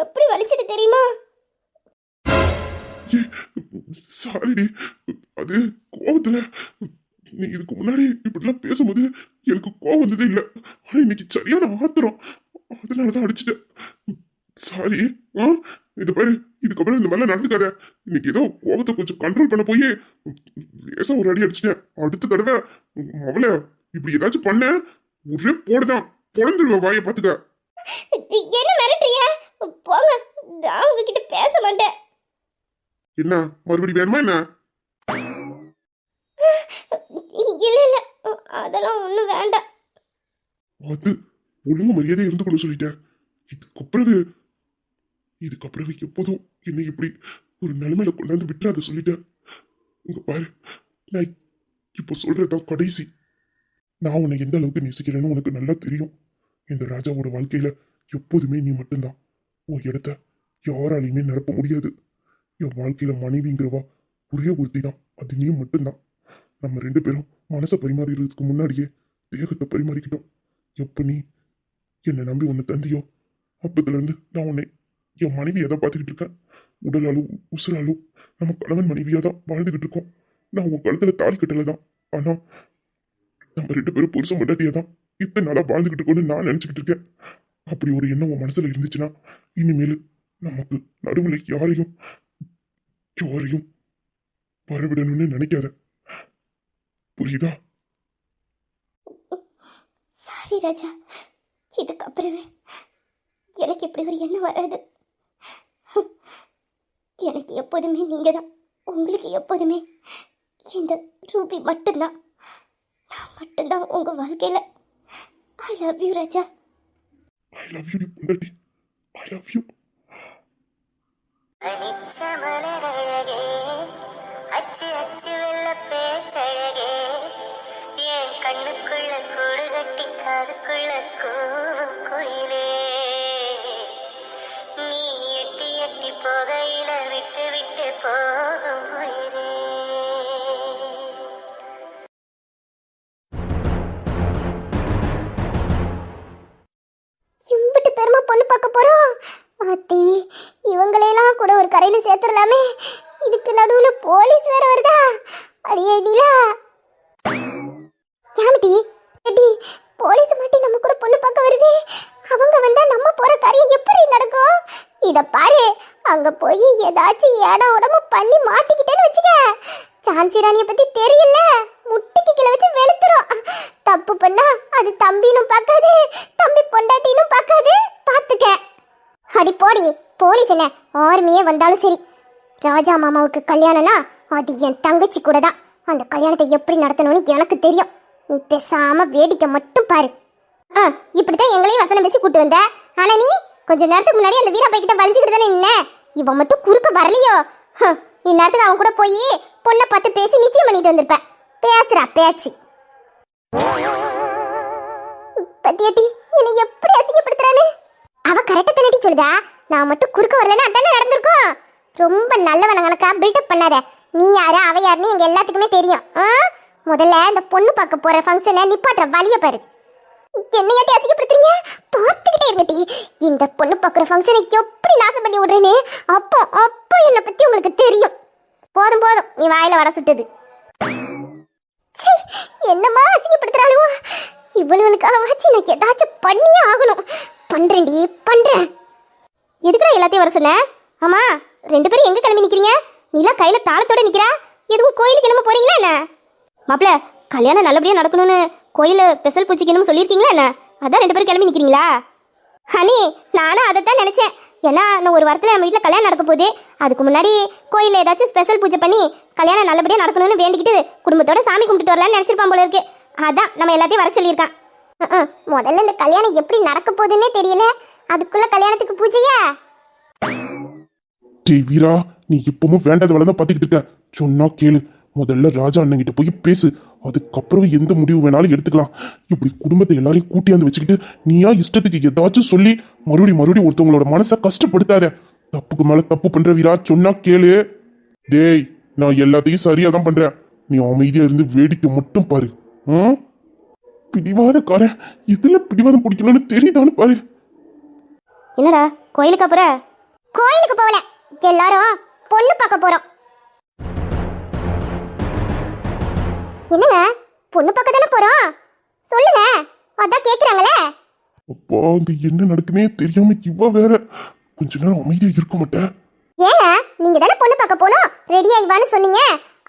எப்படி வலிச்சிட்டு தெரியுமா? சாரிடி, அது கோவத்துல. நீ இதுக்கு முன்னாடி இப்படிலாம் பேசும்போது எனக்கு கோவம் வந்ததே இல்லை. ஆனா இன்னைக்கு சரியான ஆத்திரம், அதனாலதான் அடிச்சுட்டேன். சாரி. இது பாரு, இதுக்கப்புறம் இந்த மாதிரிலாம் நடந்துக்காத. இன்னைக்கு ஏதோ கோவத்தை கொஞ்சம் கண்ட்ரோல் பண்ண போய் லேசா ஒரு அடி அடிச்சிட்டேன். அடுத்த தடவை அவளை இப்படி ஏதாச்சும் பண்ண ஒரே போடுதான் பொழந்துருவ. வாயை பாத்துக்க. என்ன மிரட்டுறியா? போங்க, நான் உங்ககிட்ட பேச மாட்டேன். என்ன மறுபடி வேணுமா என்ன? இல்ல இல்ல, அதெல்லாம் ஒண்ணும் வேண்டாம். அது ஒழுங்கு மரியாதை இருந்துக்கணும் சொல்லிட்டேன். இதுக்கப்புறம் எப்போதும் என்னை இப்படி ஒரு நிலைமையில கொண்டாந்து விட்டுறாத சொல்லிட்டேன். உங்க பாரு, நான் இப்போ சொல்றதுதான் கடைசி. நான் உன்னை எந்த அளவுக்கு நேசிக்கிறேன்னு உனக்கு நல்லா தெரியும். இந்த ராஜாவோட வாழ்க்கையில எப்போதுமே நீ மட்டும்தான். உன் இடத்த யாராலையுமே நிரப்ப முடியாது. என் வாழ்க்கையில மனைவிங்கிறவா ஒரே ஒருத்தி தான், அது நீ மட்டும்தான். நம்ம 2 பேரும் மனசை பரிமாறிறதுக்கு முன்னாடியே தேகத்தை பரிமாறிக்கிட்டோம். எப்ப நீ என்னை நம்பி உன்னை தந்தியோ அப்பத்துல இருந்து நான் உன்னை என் மனைவியை தான் பார்த்துக்கிட்டு இருக்கேன். உடலாலும் உசுராலும் நம்ம கணவன் மனைவியா தான் வாழ்ந்துகிட்டு இருக்கோம். நான் உன் கழுத்துல தாலி கட்டல தான், ஆனா நம்ம 2 பேரும் புருஷன் பொண்டாட்டியா தான் இத்தனை நாளா வாழ்ந்துகிட்டு இருக்கோம்னு நான் நினைச்சுக்கிட்டு இருக்கேன். அப்படி ஒரு எண்ணம் உன் மனசுல இருந்துச்சுன்னா இனிமேல் நமக்கு நடுவுல யாரையும் வரவிடணும்னு நினைக்காத. புரியுதா? சாரி ராஜா, இதுக்கப்புறமே எனக்கு இப்படி ஒரு எண்ணம் வராது. எனக்கு எப்போதுமே நீங்க தான். உங்களுக்கு எப்போதுமே இந்த ரூபி மட்டும்தான். நான் மட்டும்தான் உங்க வாழ்க்கையில. ஐ லவ் யூ ராஜா. ஐ லவ் யூ பொண்டாட்டி, ஐ லவ் யூ. அனிச்சமலரழகே, அச்சு அச்சு வெள்ள பேச்சழகே, என் கண்ணுக்குள்ள கூடு கட்டி காதுக்குள்ள கூவும் குயிலே, நீ எட்டி எட்டி போகையில விட்டு விட்டு போகும் உயிரே. இம்பிட்டு பெருமா பொண்ணு பார்க்க போறோம். ஆத்தி, இவங்களையெல்லாம் கூட ஒரு கரையில சேர்த்துடலாமே. இதுக்கு நடுவுல போலீஸ் வேற வருதா? அடியே நீலா, ஜாமட்டி எடி, போலீஸ் மாட்டி நம்ம கூட பொண்ணு பார்க்க வருது. அவங்க வந்தா நம்ம போற காரியம் எப்படி நடக்கும்? இத பாரு, அங்க போய் ஏதாச்சும் ஏடா உடம்பு பண்ணி மாட்டிக்கிட்டேன்னு வச்சுக்க, சான்சி ராணிய பத்தி தெரியல, முட்டிக்கு கீழே வச்சு வெளுத்துரும். தப்பு பண்ணா அது தம்பினும் பார்க்காது, தம்பி பொண்டாட்டினும் பார்க்காது, பாத்துக்க. அடி போடி, போலீஸ் என்ன ஆர்மியே வந்தாலும் சரி, ராஜா மாமாவுக்கு கல்யாணம்னா அது என் தங்கச்சி கூட தான். அந்த கல்யாணத்தை எப்படி நடத்தணும்னு எனக்கு தெரியும். நீ பேசாம வேடிக்கை மட்டும் பாரு. இப்படித்தான் எங்களையும் வசனம் வச்சு கூட்டு வந்த. ஆனா நீ கொஞ்ச நேரத்துக்கு முன்னாடி அந்த வீரா பைக்கிட்ட வலிஞ்சுக்கிட்டு தானே நின்ன. இவன் மட்டும் குறுக்க வரலையோ? இந்நேரத்துக்கு அவன் கூட போய் பொண்ணை பார்த்து பேசி நிச்சயம் பண்ணிட்டு வந்திருப்ப. பேசுறா பேச்சு. பத்தியட்டி என்னை எப்படி அசிங்கப்படுத்துறானு. அவ கரெக்டா தானடி சொல்லுதா. நான் மட்டும் குறுக்க வரலன்னா அதானே நடந்திருக்கும். ரொம்ப நல்லவன கணக்கா பில்டப் பண்ணாத. நீ யாரு அவ யாருன்னு எங்க எல்லாத்துக்குமே தெரியும். முதல்ல இந்த பொண்ணு பார்க்க போற ஃபங்க்ஷனை நிப்பாட்டுற வழிய பாரு. என்னையாட்டி அசிங்கப்படுத்துறீங்க? பார்த்துக்கிட்டே இருக்கட்டி, இந்த பொண்ணு பார்க்குற ஃபங்க்ஷனை எப்படி நாசம் பண்ணி விடுறேன்னு அப்போ அப்போ என்னை பத்தி உங்களுக்கு தெரியும். போதும் போதும், நீ வாயில வர சுட்டது. என்னமா அசிங்கப்படுத்துறாளுவோ? இவ்வளவுக்காக வச்சு நான் ஏதாச்சும் பண்ணியே ஆகணும். பண்றேன்டி, பண்றேன். எதுக்குடா எல்லாத்தையும் வர சொன்ன? ஆமா, 2 பேரும் எங்க கிளம்பி நிக்கிறீங்க? நீலா கையில தாளத்தோட நிக்கிறா. எதுவும் கோயிலுக்கு என்னமோ போறீங்களா என்ன? மாப்பிள்ள, கல்யாணம் நல்லபடியா நடக்கணும்னு கோயில பெசல் பூச்சிக்கணும் சொல்லியிருக்கீங்களா என்ன? அதான் 2 பேரும் கிளம்பி நிக்கிறீங்களா? ஹனி, நானும் அதைத்தான் நினைச்சேன். ஏன்னா நான் ஒரு வாரத்தில் நம்ம வீட்டில் கல்யாணம் நடக்க போகுது. அதுக்கு முன்னாடி கோயிலில் ஏதாச்சும் ஸ்பெஷல் பூஜை பண்ணி கல்யாணம் நல்லபடியாக நடக்கணும்னு வேண்டிக்கிட்டு குடும்பத்தோட சாமி கும்பிட்டுட்டு வரலான்னு நினச்சிருப்பான் போல இருக்கு. அதான் நம்ம எல்லாத்தையும் வர சொல்லியிருக்கான். முதல்ல இந்த கல்யாணம் எப்படி நடக்க போகுதுன்னே தெரியல, அதுக்குள்ள கல்யாணத்துக்கு பூஜையா? டேய் வீரா, நீ இப்பவும் வேண்டாத வேலை தான் பார்த்துக்கிட்டு இருக்க. சொன்னா கேளு. முதல்ல ராஜா அண்ணன் கிட்ட போய் பேசு. அதுக்கப்புறம் எந்த முடிவு வேணாலும் எடுத்துக்கலாம். இப்படி குடும்பத்தை எல்லாரையும் கூட்டியாந்து வச்சுக்கிட்டு நீயா இஷ்டத்துக்கு ஏதாச்சும் சொல்லி மறுபடியும் ஒருத்தவங்களோட மனசை கஷ்டப்படுத்தாத. தப்புக்கு மேல தப்பு பண்ற வீரா, சொன்னா கேளு. டேய், நான் எல்லாத்தையும் சரியா தான் பண்றேன். நீ அமைதியா இருந்து வேடிக்கை மட்டும் பாரு. பிடிவாதக்காரன், இதுல பிடிவாதம் பிடிக்கணும்னு தெரியுதான்னு பாரு. என்னடா கோயிலுக்கு அப்புறம்? கோயிலுக்கு போகல, எல்லாரும் பொண்ணு பார்க்க போறோம். என்னங்க, பொண்ணு பார்க்க தானே போறோம்? சொல்லுங்க, அதான் கேக்குறாங்களே. அப்பா, அங்க என்ன நடக்குனே தெரியாம இவ வேற. கொஞ்ச நேரம் அமைதியா இருக்க மாட்டேன். ஏங்க, நீங்க தானே பொண்ணு பார்க்க போனோம், ரெடி ஆயிவான்னு சொன்னீங்க.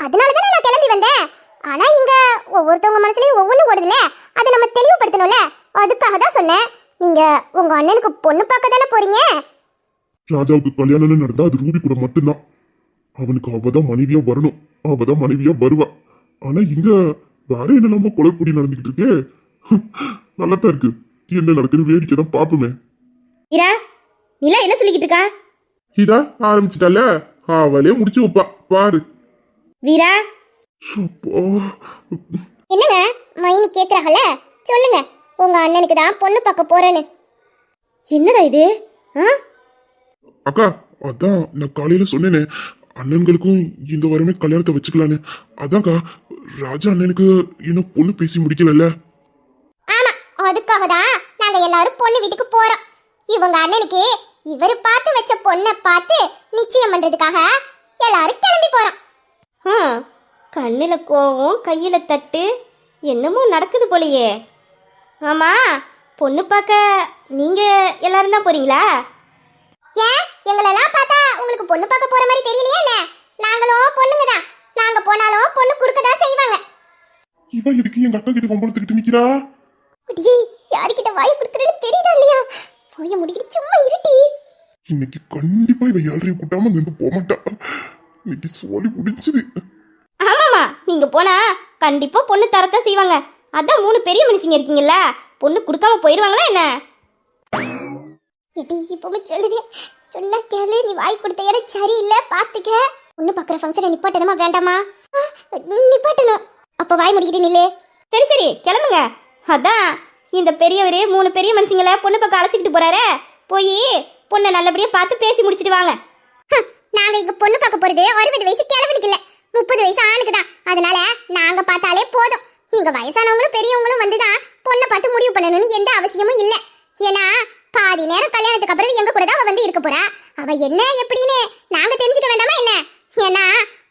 அதனால தானே நான் கிளம்பி வந்தேன். ஆனா இங்க ஒவ்வொருத்தவங்க மனசுலயும் ஒவ்வொன்றும் ஓடுதுல, அதை நம்ம தெளிவுபடுத்தணும்ல, அதுக்காக தான் சொன்னேன். நீங்க உங்க அண்ணனுக்கு பொண்ணு பார்க்க தானே போறீங்க. ராஜாவுக்கு கல்யாணம் நடந்தா அது ரூபி கூட மட்டும்தான். அவனுக்கு அவதான் மனைவியா வரணும், அவதான் மனைவியா வருவா. ஆனா இங்க வேற என்னெல்லாமோ கொலைப்பொடி நடந்துகிட்டு இருக்கு. நல்லாதான் இருக்கு. என்ன நடக்குன்னு வேடிக்கை தான் பாப்போமே. இரா, நீலா என்ன சொல்லிக்கிட்டு இருக்கா? இதா ஆரம்பிச்சிட்டால, அவளே முடிச்சு வைப்பா பாரு. வீரா, சுப்பா. என்னங்க மைனி கேக்குறாங்கல்ல, சொல்லுங்க. உங்க அண்ணனுக்கு தான் பொண்ணு பார்க்க போறேன்னு. என்னடா இது? அக்கா, அதான் நான் காலையில சொன்னேனே, அண்ணன்களுக்கும் இந்த வாரமே கல்யாணத்தை வச்சுக்கலான்னு. அதான்க்கா, ராஜா அண்ணனுக்கு இன்னும் பொண்ணு பேசி முடிக்கல. ஆமா, அதுக்காக தான் நாங்க எல்லாரும் பொண்ணு வீட்டுக்கு போறோம். இவங்க அண்ணனுக்கு இவரு பார்த்து வச்ச பொண்ணை பார்த்து நிச்சயம் பண்றதுக்காக எல்லாரும் கிளம்பி போறோம். கண்ணுல கோவம், கையில தட்டு, என்னமோ நடக்குது போலயே. ஆமா, பொண்ணு பார்க்க நீங்க எல்லாரும் தான் போறீங்களா? ஏன், எங்களெல்லாம் பார்த்தா உங்களுக்கு பொண்ணு பார்க்க போற மாதிரி தெரியலையா என்ன? நாங்களும் பொண்ணுங்க தான். நாங்க போனாலும் பொண்ணு கொடுக்க தான் செய்வாங்க. இவ இதுக்கு எங்க அக்கா கிட்ட கொம்பளத்துக்கிட்டு நிக்கிறா. அடியே, யார்கிட்ட வாய் கொடுத்துறேன்னு தெரியுதா இல்லையா? போய முடிக்கிட்டு சும்மா இருட்டி. இன்னைக்கு கண்டிப்பா இவ யாரையும் கூட்டாம இருந்து போக மாட்டா. இன்னைக்கு சோழி முடிஞ்சது. ஆமாமா, நீங்க போனா கண்டிப்பா பொண்ணு தரத்தான் செய்வாங்க. அதான் 3 பெரிய மனுஷங்க இருக்கீங்கல்ல, பொண்ணு கொடுக்காம போயிருவாங்களா என்ன? எடி இப்பவுமே சொல்லுதே, சொன்னா கேளு. நீ வாய் கொடுத்த இடம் சரியில்லை, பாத்துக்க. பொண்ணு பாக்குற ஃபங்க்ஷனை நிப்பாட்டணுமா வேண்டாமா? நிப்பாட்டணும். அப்ப வாய் முடிக்கிட்டு நில்லு. சரி சரி கிளம்புங்க. அதான் இந்த பெரியவரு 3 பெரிய மனுஷங்களை பொண்ணு பக்கம் அழைச்சிக்கிட்டு போறாரு. போய் பொண்ணை நல்லபடியா பார்த்து பேசி முடிச்சிட்டு வாங்க. நாங்க இங்க பொண்ணு பார்க்க போறது 60 வயசு கிழவனுக்கு இல்ல, 30 வயசு ஆணுக்கு தான். அதனால நாங்க பார்த்தாலே போதும். இங்க வயசானவங்களும் பெரியவங்களும் வந்துதான் பொண்ணை பார்த்து முடிவு பண்ணணும்னு எந்த அவசியமும் இல்ல. ஏன்னா பாதி நேரம் கல்யாணத்துக்கு அப்புறம் எங்க கூட தான் அவ வந்து இருக்க போறா. அவ என்ன எப்படின்னு நாங்க தெரிஞ்சுக்க வேண்டாமா என்ன? ஏன்னா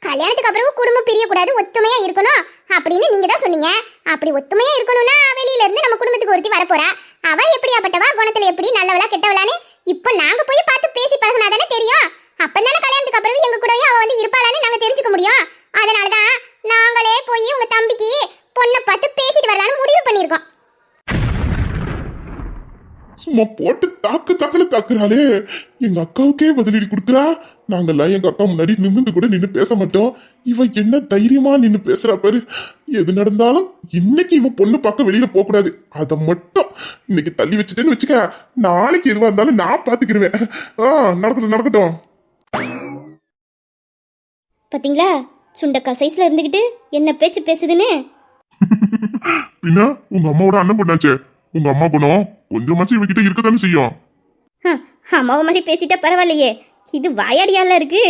கல்யாணத்துக்கு அப்புறம் குடும்பம் பிரியக்கூடாது, ஒத்துமையா இருக்கணும் அப்படின்னு நீங்க தான் சொன்னீங்க. அப்படி ஒத்துமையா இருக்கணும்னா வெளியில இருந்து நம்ம குடும்பத்துக்கு ஒருத்தி வரப்போறா. அவ எப்படியாப்பட்டவா, குணத்துல எப்படி, நல்லவளா கெட்டவளான்னு இப்போ நாங்க போய் பார்த்து பேசி பழகுனாதானே தெரியும். அப்பதானே கல்யாணத்துக்கு அப்புறம் எங்க கூடவே அவ வந்து இருப்பாளான்னு நாங்க தெரிஞ்சுக்க முடியும். அதனாலதான் நாங்களே போய் உங்க தம்பிக்கு பொண்ணை பார்த்து பேசிட்டு வரலான்னு முடிவு பண்ணிருக்கோம். சும்மா போட்டு தாக்குன்னு தாக்குறாளே. எங்க அக்காவுக்கே பதிலடி கொடுக்குறா. நாங்கெல்லாம் எங்க அக்கா முன்னாடி நிமிந்து கூட நின்று பேச மாட்டோம். இவ என்ன தைரியமா நின்று பேசுறா பாரு. எது நடந்தாலும் இன்னைக்கு இவ பொண்ணு பார்க்க வெளியில போக கூடாது. அதை மட்டும் இன்னைக்கு தள்ளி வச்சுட்டேன்னு வச்சுக்க, நாளைக்கு எதுவா இருந்தாலும் நான் பாத்துக்கிருவேன். நடக்கட்டும். பாத்தீங்களா சுண்டக்கா சைஸ்ல இருந்துகிட்டு என்ன பேச்சு பேசுதுன்னு? பின்ன உங்க அம்மாவோட அண்ணன் பொண்ணாச்சே, உங்க அம்மா குணம் கொஞ்சமாச்சும் இவகிட்ட இருக்கத்தானே செய்யும். அம்மாவை மாதிரி பேசிட்டா பரவாயில்லையே, இது வாயாடியால இருக்கு.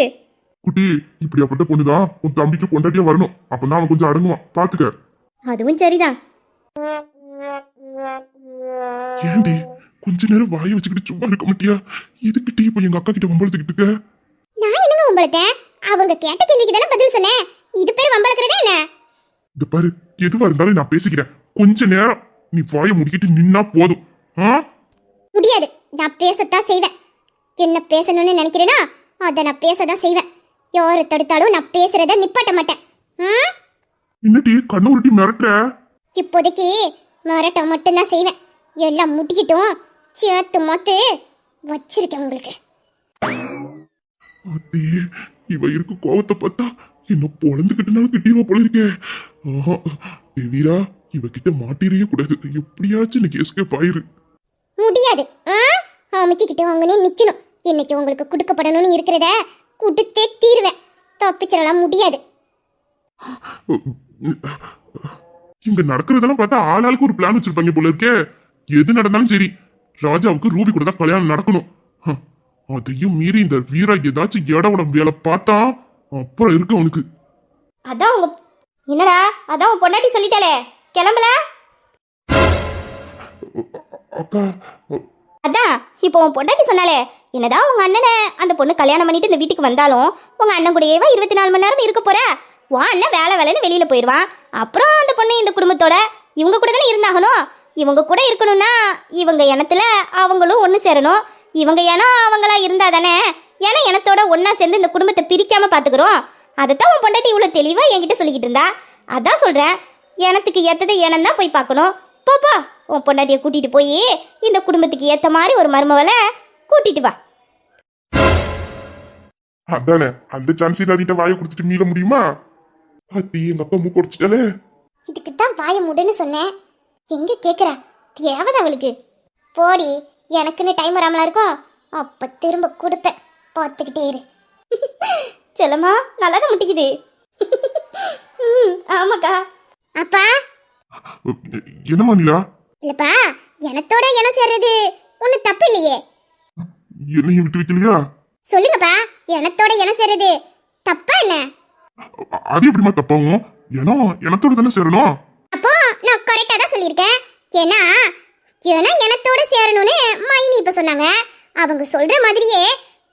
குட்டி, இப்படியாப்பட்ட பொண்ணுதான் உன் தம்பிக்கு பொண்டாட்டியா வரணும். அப்பதான் அவன் கொஞ்சம் அடங்குவான், பாத்துக்க. அதுவும் சரிதான். ஏண்டி கொஞ்ச நேரம் வாயை வச்சுக்கிட்டு சும்மா இருக்க மாட்டியா? இதுக்கிட்டே இப்ப எங்க அக்கா கிட்ட வம்பளத்துக்கிட்டு இருக்க. நான் என்னங்க வம்பளத்தேன்? அவங்க கேட்ட கேள்விக்கு தானே பதில் சொன்னேன். இது பேர் வம்பளக்கிறதா என்ன? இந்த பாரு, எதுவா இருந்தாலும் நான் பேசிக்கிறேன். கொஞ்ச நேரம் நீ வாயை முடிக்கிட்டு நின்னா போதும். முடியாது. நான் பேசத்தான் செய்வேன். என்ன பேசணும்னு நினைக்கிறேனா அதை நான் பேசதான் செய்வேன். யாரு தடுத்தாலும் நான் பேசுறத நிப்பாட்ட மாட்டேன். என்னடி கண்ணு உருட்டி மிரட்டுற? இப்போதைக்கு மிரட்ட மட்டும்தான் செய்வேன். எல்லாம் முட்டிக்கிட்டும் சேர்த்து மொத்து வச்சிருக்கேன் உங்களுக்கு. அத்தே, இவ இருக்க கோவத்தை பார்த்தா என்ன பொழந்துக்கிட்டனாலும் கிட்டிடுவா போல இருக்கே. வீரா, இவகிட்ட மாட்டிரையே கூடாது. எப்படியாச்சும் இன்னைக்கு எஸ்கேப் ஆயிரு. முடியாது. அமைக்கிட்டு அவங்கனே நிக்கணும். இன்னைக்கு உங்களுக்கு கொடுக்கப்படணும்னு இருக்கிறத கொடுத்தே தீருவேன். தப்பிச்சிடலாம் முடியாது. இங்க நடக்கிறதெல்லாம் பார்த்தா ஆளாளுக்கு ஒரு பிளான் வச்சிருப்பாங்க போல இருக்கே. எது நடந்தாலும் சரி, ராஜாவுக்கு ரூபி கூட தான் கல்யாணம் நடக்கணும். அதையும் மீறி இந்த வீரா ஏதாச்சும் இடவுடம் வேலை பார்த்தா அப்புறம் இருக்கு அவனுக்கு. அதான் உங்க என்னடா, அதான் உன் பொண்டாட்டி சொல்லிட்டாலே கிளம்பல. அக்கா, அதான் இப்போ உன் பொண்டாட்டி சொன்னாலே, என்னதான் உங்க அண்ணனை அந்த பொண்ணு கல்யாணம் பண்ணிட்டு இந்த வீட்டுக்கு வந்தாலும் உங்க அண்ணன் கூடயேவா 24 மணி நேரம் இருக்க போற? உன் அண்ணன் வேலைன்னு வெளியில போயிடுவான். அப்புறம் அந்த பொண்ணு இந்த குடும்பத்தோட இவங்க கூட தானே இருந்தாகணும். இவங்க கூட இருக்கணும்னா இவங்க இனத்துல அவங்களும் ஒன்று சேரணும். இவங்க இனம் அவங்களா இருந்தா தானே இனத்தோட ஒன்னா சேர்ந்து இந்த குடும்பத்தை பிரிக்காம பாத்துக்கிறோம். அதைத்தான் உன் பொண்டாட்டி இவ்வளவு தெளிவா என்கிட்ட சொல்லிக்கிட்டு இருந்தா. அதான் சொல்றேன், இனத்துக்கு ஏத்ததை இனம் தான் போய் பார்க்கணும். போப்பா, உன் பொண்டாட்டியை கூட்டிட்டு போய் இந்த குடும்பத்துக்கு ஏத்த மாதிரி ஒரு மருமவளை கூட்டிட்டு வா. அதானே அந்த சான்ஸ் நீட்ட வாயை கொடுத்துட்டு மீள முடியுமா? அத்தி, எங்க அப்பா மூக்கு உடைச்சிட்டாலே. இதுக்கு தான் வாய முடுன்னு சொன்னேன். எங்க கேக்குறா? தேவைதான் அவளுக்கு. போடி, எனக்குன்னு டைம் வராமலா இருக்கும். அப்ப திரும்ப கொடுப்பேன், பார்த்துக்கிட்டே இரு. செல்லம்மா நல்லா தான் முட்டிக்குது. ஆமாக்கா. அப்பா என்னமா நிலா? இல்லப்பா, எனத்தோட இனம் சேர்றது ஒன்னும் தப்பு இல்லையே. என்னையும் விட்டு வைக்கலையா? சொல்லுங்கப்பா, எனத்தோட இனம் சேர்றது தப்பா என்ன? அது எப்படிமா தப்பாவும்? ஏன்னா எனத்தோட தானே சேரணும். அப்போ நான் கரெக்டா தான் சொல்லியிருக்கேன். ஏன்னா எனத்தோட சேரணும்னு மைனி இப்ப சொன்னாங்க. அவங்க சொல்ற மாதிரியே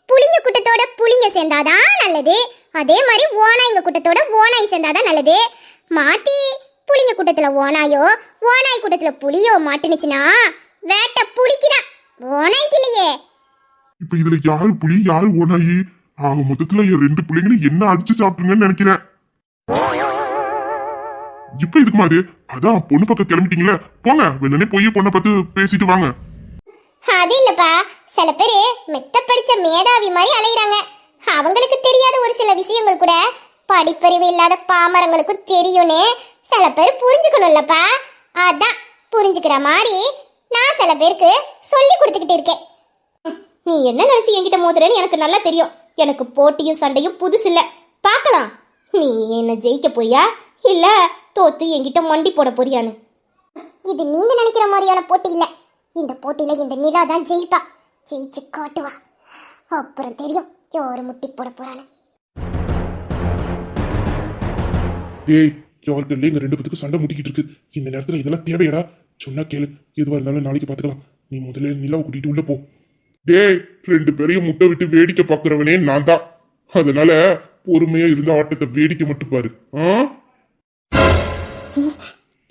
புளிங்க கூட்டத்தோட புளிங்க சேர்ந்தாதான் நல்லது. அதே மாதிரி ஓனாய்ங்க கூட்டத்தோட ஓனாய் சேர்ந்தாதான் நல்லது. மாட்டி புளிங்க கூட்டத்துல ஓனாயோ ஓனாய் கூட்டத்துல புளியோ மாட்டுனுச்சுன்னா வேட்டை புளிக்குதான், ஓனாய்க்கு இல்லையே. இப்ப இதுல யாரு புலி யாரு ஓனாயி? ஆக மொத்தத்துல என் 2 பிள்ளைங்களும் என்ன அடிச்சு சாப்பிட்டுங்கன்னு நினைக்கிறேன். இப்ப இதுக்கு மாதிரி அதான் பொண்ணு பக்கம் கிளம்பிட்டீங்களே, போங்க வெள்ளனே போய் பொண்ணை பார்த்து பேசிட்டு வாங்க. அது இல்லப்பா, சில பேரு மெத்த படிச்ச மேதாவி மாதிரி அலையிறாங்க. அவங்களுக்கு தெரியாத ஒரு சில விஷயங்கள் கூட படிப்பறிவு இல்லாத பாமரங்களுக்கு தெரியும்னு சில பேர் புரிஞ்சுக்கணும்லப்பா. அதான் புரிஞ்சுக்கிற மாதிரி நான் சில பேருக்கு சொல்லி கொடுத்துக்கிட்டு இருக்கேன். நீ என்ன நினைச்சு என்கிட்ட மோதுறேன்னு எனக்கு நல்லா தெரியும். எனக்கு போட்டியும் சண்டையும் புதுசு இல்ல. பார்க்கலாம் நீ என்ன ஜெயிக்க போறியா இல்ல தோத்து என்கிட்ட மண்டி போட போறியான்னு. இது நீங்க நினைக்கிற மாதிரியான போட்டி இல்ல. இந்த போட்டியில இந்த நிலா தான் ஜெயிப்பா. ஜெயிச்சு காட்டுவா. அப்புறம் தெரியும் யாரு முட்டி போட போறான்னு. டேய் யாருக்கு எங்க ரெண்டு பேத்துக்கு சண்டை முட்டிக்கிட்டு இருக்கு. இந்த நேரத்துல இதெல்லாம் தேவையடா. சொன்னா கேளு, எதுவா இருந்தாலும் நாளைக்கு பாத்துக்கலாம். நீ முதல்ல நிலாவை கூட்டிட்டு உள்ள போ. டேய் ரெண்டு பேரையும் முட்டை விட்டு வேடிக்கை பாக்குறவனே நான் தான். அதனால பொறுமையா இருந்த ஆட்டத்தை வேடிக்கை மட்டும் பாரு.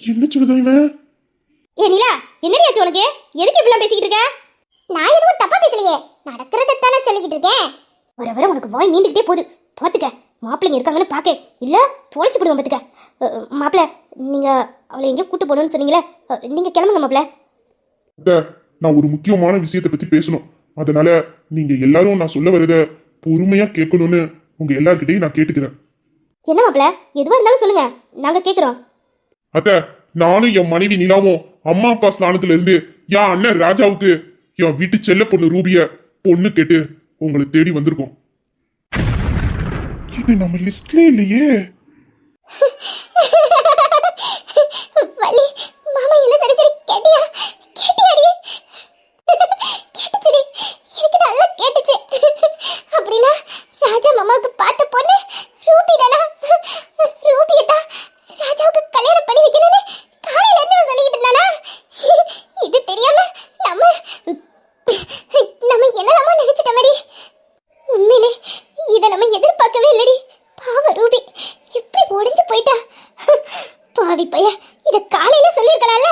என்ன சொல்லுதா இவன்? ஏ நிலா, என்னடி ஆச்சு உனக்கு? எதுக்கு இப்படிலாம் பேசிக்கிட்டு இருக்க? நான் எதுவும் தப்பா பேசலையே. நடக்கிறதானே சொல்லிக்கிட்டு இருக்கேன். வர வர உனக்கு வாய் நீண்டுகிட்டே போகுது. பாத்துக்க, மாப்பிள்ளைங்க இருக்காங்கன்னு பாக்க இல்ல தொலைச்சு போடுவேன். பாத்துக்க மாப்பிள்ள, நீங்க அவளை எங்கேயோ கூட்டு போகணும்னு சொன்னீங்களே, நீங்க கிளம்புங்க மாப்பிள்ள. நான் ஒரு முக்கியமான விஷயத்தை பத்தி பேசணும். அதனால நீங்க எல்லாரும் நான் சொல்ல வரத பொறுமையா கேட்கணும்னு உங்க எல்லார்கிட்டையும் நான் கேட்டுக்கிறேன். என்ன மாப்பிள்ள, எதுவா இருந்தாலும் சொல்லுங்க, நாங்க கேக்குறோம். அத்த, நானும் என் மனைவி நிலாவும் அம்மா அப்பா ஸ்தானத்துல இருந்து என் அண்ணன் ராஜாவுக்கு என் வீட்டு செல்ல பொண்ணு ரூபிய பொண்ணு கேட்டு உங்களை தேடி வந்திருக்கோம். இது நம்ம லிஸ்ட்ல இல்லையே. வள்ளி, மாமா என்ன சரி சரி கேட்டியா? கேட்டியாடி? கேட்டுச்சுடி. எனக்கு நல்லா கேட்டுச்சு. அப்படின்னா ராஜா மாமாவுக்கு பார்த்த பொண்ணு ரூபி தானா? ரூபியை தான் ராஜாவுக்கு கல்யாணம் பண்ணி வைக்கணும்னு காலையில இருந்து சொல்லிக்கிட்டு இருந்தானா? இது தெரியாம நம்ம என்னலாமோ நினைச்சிட்டோமடி. உண்மையிலே இதை நம்ம எதிர்பார்க்கவே இல்லடி. பாவ ரூபி எப்படி ஒடிஞ்சு போயிட்டா. பாவி பைய, இத காலையில சொல்லிருக்கலாம்ல.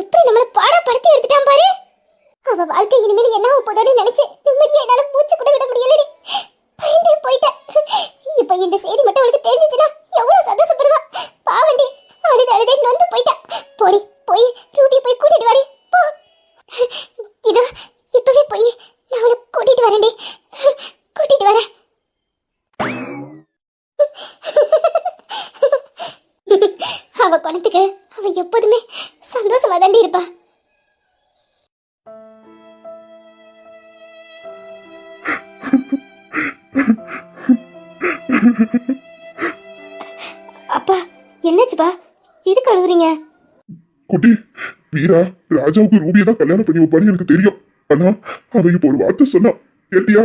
எப்படி நம்மள பாடப்படுத்தி எடுத்துட்டான் பாரு. அவ வாழ்க்கை இனிமேல் என்ன போதோன்னு நினைச்சு நிம்மதியா என்னால மூச்சு கூட விட முடியலடி. பயந்தே போயிட்டா. இப்ப இந்த செய்தி மட்டும் அவளுக்கு தெரிஞ்சிச்சுன்னா எவ்வளவு சந்தோஷப்படுவா. பாவண்டி அழுது அழுதே நொந்து போயிட்டா. போடி, போய் ரூபி போய் கூட்டிட்டு வாடி போ. இதோ இப்பவே போய் நான் அவளை கூட்டிட்டு வரேன்டி. கூட்டிட்டு வரேன். அவ குணத்துக்கு அவ எப்போதுமே சந்தோஷமா தாண்டி இருப்பா. அப்பா என்னாச்சுப்பா, எதுக்கு அழுகுறீங்க? குட்டி வீரா ராஜாவுக்கு ரூபியை தான் கல்யாணம் பண்ணி வைப்பான்னு எனக்கு தெரியும். ஆனா அவ இப்போ ஒரு வார்த்தை சொன்னா கேட்டியா?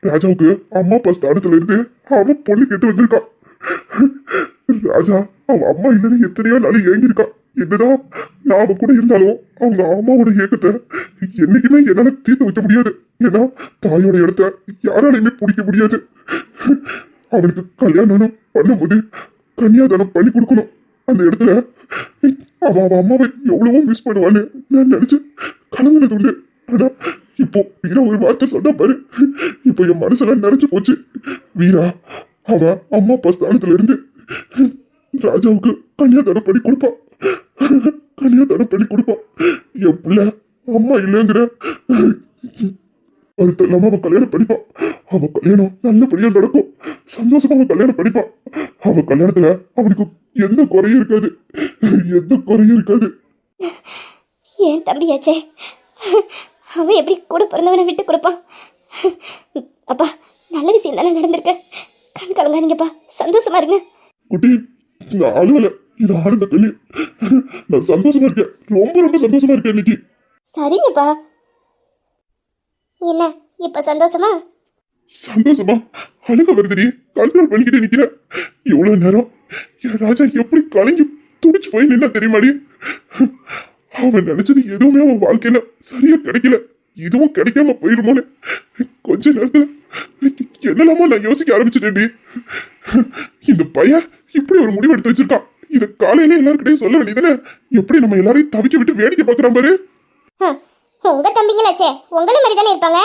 ராஜாவுக்கு அம்மா அப்பா ஸ்தானத்துல இருந்து அவன் பொண்ணு கேட்டு வந்திருக்கான். ராஜா அவன் அம்மா இல்லைன்னு எத்தனையோ நாள் ஏங்கிருக்கா. என்னதான் நான் அவன் கூட இருந்தாலும் அவங்க அம்மாவோட ஏக்கத்தை என்னைக்குமே என்னால தீர்த்து வைக்க முடியாது. ஏன்னா தாயோட இடத்த யாராலையுமே பிடிக்க முடியாது. அவனுக்கு கல்யாணம் பண்ணும்போது கன்னியாதானம் பண்ணி கொடுக்கணும். அந்த இடத்துல அவன் அம்மாவை எவ்வளவோ மிஸ் பண்ணுவான்னு நான் நினைச்சு கலங்குனது உண்டு. ஆனா இப்போ வீரா ஒரு வார்த்தை சொன்னா பாரு, இப்போ என் மனசுல நிறைஞ்சு போச்சு. வீரா அவன் அம்மா அப்பா ஸ்தானத்துல இருந்து ராஜாவுக்கு கன்னியாதானம் பண்ணி கொடுப்பான். கன்னியாதானம் பண்ணி கொடுப்பான். என் பிள்ளை அம்மா இல்லைங்கிற அடுத்த இல்லாம அவன் கல்யாணம் படிப்பான். அவன் கல்யாணம் நல்லபடியா நடக்கும். சந்தோஷமா அவன் கல்யாணம் படிப்பான். அவன் கல்யாணத்துல அவனுக்கு எந்த குறையும் இருக்காது. எந்த குறையும் இருக்காது. ஏன் தம்பியாச்சே, அவன் எப்படி கூட பிறந்தவனை விட்டு கொடுப்பான்? அப்பா நல்ல விஷயம் தானே நடந்திருக்கு. கண் கலங்காதீங்கப்பா, சந்தோஷமா இருங்க. குட்டி நான் அழுவல, இது ஆனந்த கண்ணி. நான் சந்தோஷமா இருக்கேன். ரொம்ப ரொம்ப சந்தோஷமா இருக்கேன் இன்னைக்கு. சரிங்கப்பா. என்ன இப்ப சந்தோஷமா? சந்தோஷமா அழுக வருதுடி. கண்ட்ரோல் பண்ணிக்கிட்டு நிக்கிறேன். இவ்வளவு நேரம் என் ராஜா எப்படி கலங்கி துடிச்சு போய் நின்னா தெரியுமாடி? அவன் நினைச்சது எதுவுமே அவன் வாழ்க்கையில சரியா கிடைக்கல. இதுவும் கிடைக்காம போயிருமோன்னு கொஞ்ச நேரத்துல என்னலாமோ நான் யோசிக்க ஆரம்பிச்சிட்டேன்டி. இந்த பையன் இப்படி ஒரு முடிவு எடுத்து வச்சிருக்கான். இத காலையில எல்லாருக்கிட்டையும் சொல்ல வேண்டியதுன்னு எப்படி நம்ம எல்லாரையும் தவிக்க விட்டு வேடிக்கை பாக்குறான் பாரு. உங்க தம்பிங்களாச்சே உங்கள மாதிரி தானே இருப்பாங்க.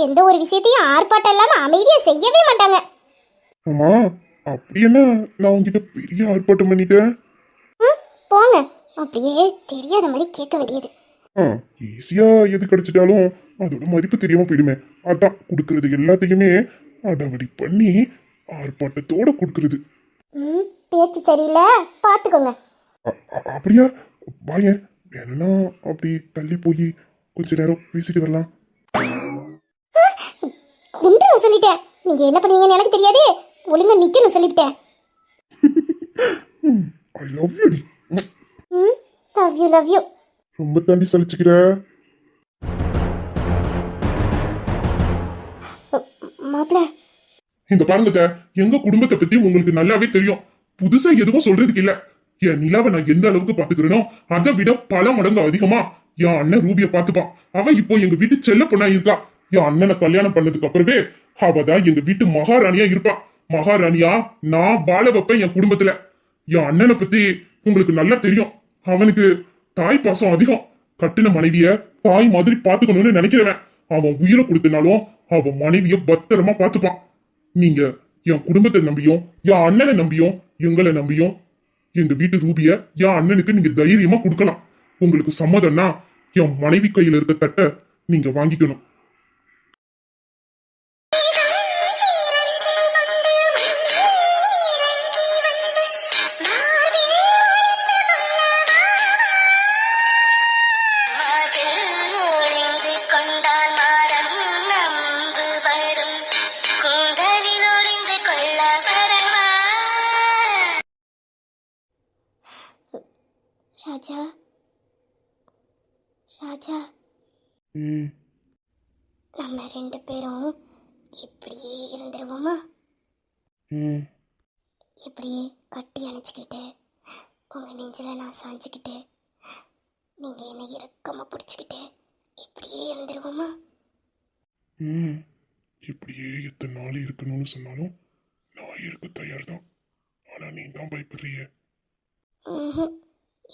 எந்த ஒரு விஷயத்தையும் ஆர்ப்பாட்டம் இல்லாம அமைதியா செய்யவே மாட்டாங்க. ஆமா, அப்படி என்ன நான் உங்ககிட்ட பெரிய ஆர்ப்பாட்டம் பண்ணிட்டேன்? போங்க, அப்படியே தெரியாத மாதிரி கேட்க வேண்டியது. ஈஸியா எது கிடைச்சிட்டாலும் அதோட மதிப்பு தெரியாம போயிடுமே. அதான் கொடுக்கறது எல்லாத்தையுமே அடவடி பண்ணி ஆர்ப்பாட்டத்தோட கொடுக்கறது. பேச்சு சரியில்லை, பாத்துக்கோங்க. அப்படியா? வாயேன் வேணும்னா அப்படி தள்ளி போய் கொஞ்ச நேரம் பேசிட்டு வரலாம். குண்டுன்னு சொல்லிட்டேன். நீங்க என்ன பண்ணுவீங்கன்னு எனக்கு தெரியாது. ஒழுங்கா நிக்கணும் சொல்லிவிட்டேன். ஐ லவ் யூ டி. Love you. ரொம்ப தாண்டி சலிச்சுக்கிற. மாப்பிள்ள இந்த பாருங்க, எங்க குடும்பத்தை பத்தி உங்களுக்கு நல்லாவே தெரியும். புதுசா எதுவும் சொல்றதுக்கு இல்ல. என் நிலாவை நான் எந்த அளவுக்கு பாத்துக்கிறேனோ அதை விட பல மடங்கு அதிகமா என் அண்ணன் ரூபிய பாத்துப்பான். அவ இப்போ எங்க வீட்டு செல்ல பொண்ணா இருக்கா. என் அண்ணனை கல்யாணம் பண்ணதுக்கு அப்புறமே அவதான் எங்க வீட்டு மகாராணியா இருப்பா. மகாராணியா நான் வாழ வைப்பேன் என் குடும்பத்துல. என் அண்ணனை பத்தி உங்களுக்கு நல்லா தெரியும். அவனுக்கு தாய் பாசம் அதிகம். கட்டின மனைவிய தாய் மாதிரி பாத்துக்கணும்னு நினைக்கிறவன். அவன் உயிரை கொடுத்தனாலும் அவன் மனைவிய பத்திரமா பாத்துப்பான். நீங்க என் குடும்பத்தை நம்பியும் என் அண்ணனை நம்பியும் எங்களை நம்பியும் எங்க வீட்டு ரூபிய என் அண்ணனுக்கு நீங்க தைரியமா கொடுக்கலாம். உங்களுக்கு சம்மதம்னா என் மனைவி கையில இருக்க தட்டை நீங்க வாங்கிக்கணும். ஒளிந்து கொண்டால் மரம் நம்பு வரும் கூந்தலில் ஒளிந்து கொள்ள வரவா. ராஜா ராஜா நம்ம ரெண்டு பேரும் இப்படியே இருந்துருவோமா? இப்படியே கட்டி அணைச்சிக்கிட்டு உங்க நெஞ்சில நான் சாஞ்சிக்கிட்டு நீங்க என்ன இறுக்கமா பிடிச்சிக்கிட்டு இப்படியே இருந்துருவோமா? இப்படியே எத்தனை நாள் இருக்கணும்னு சொன்னாலும் நான் இருக்க தயார் தான். ஆனா நீ தான் பயப்படுறிய.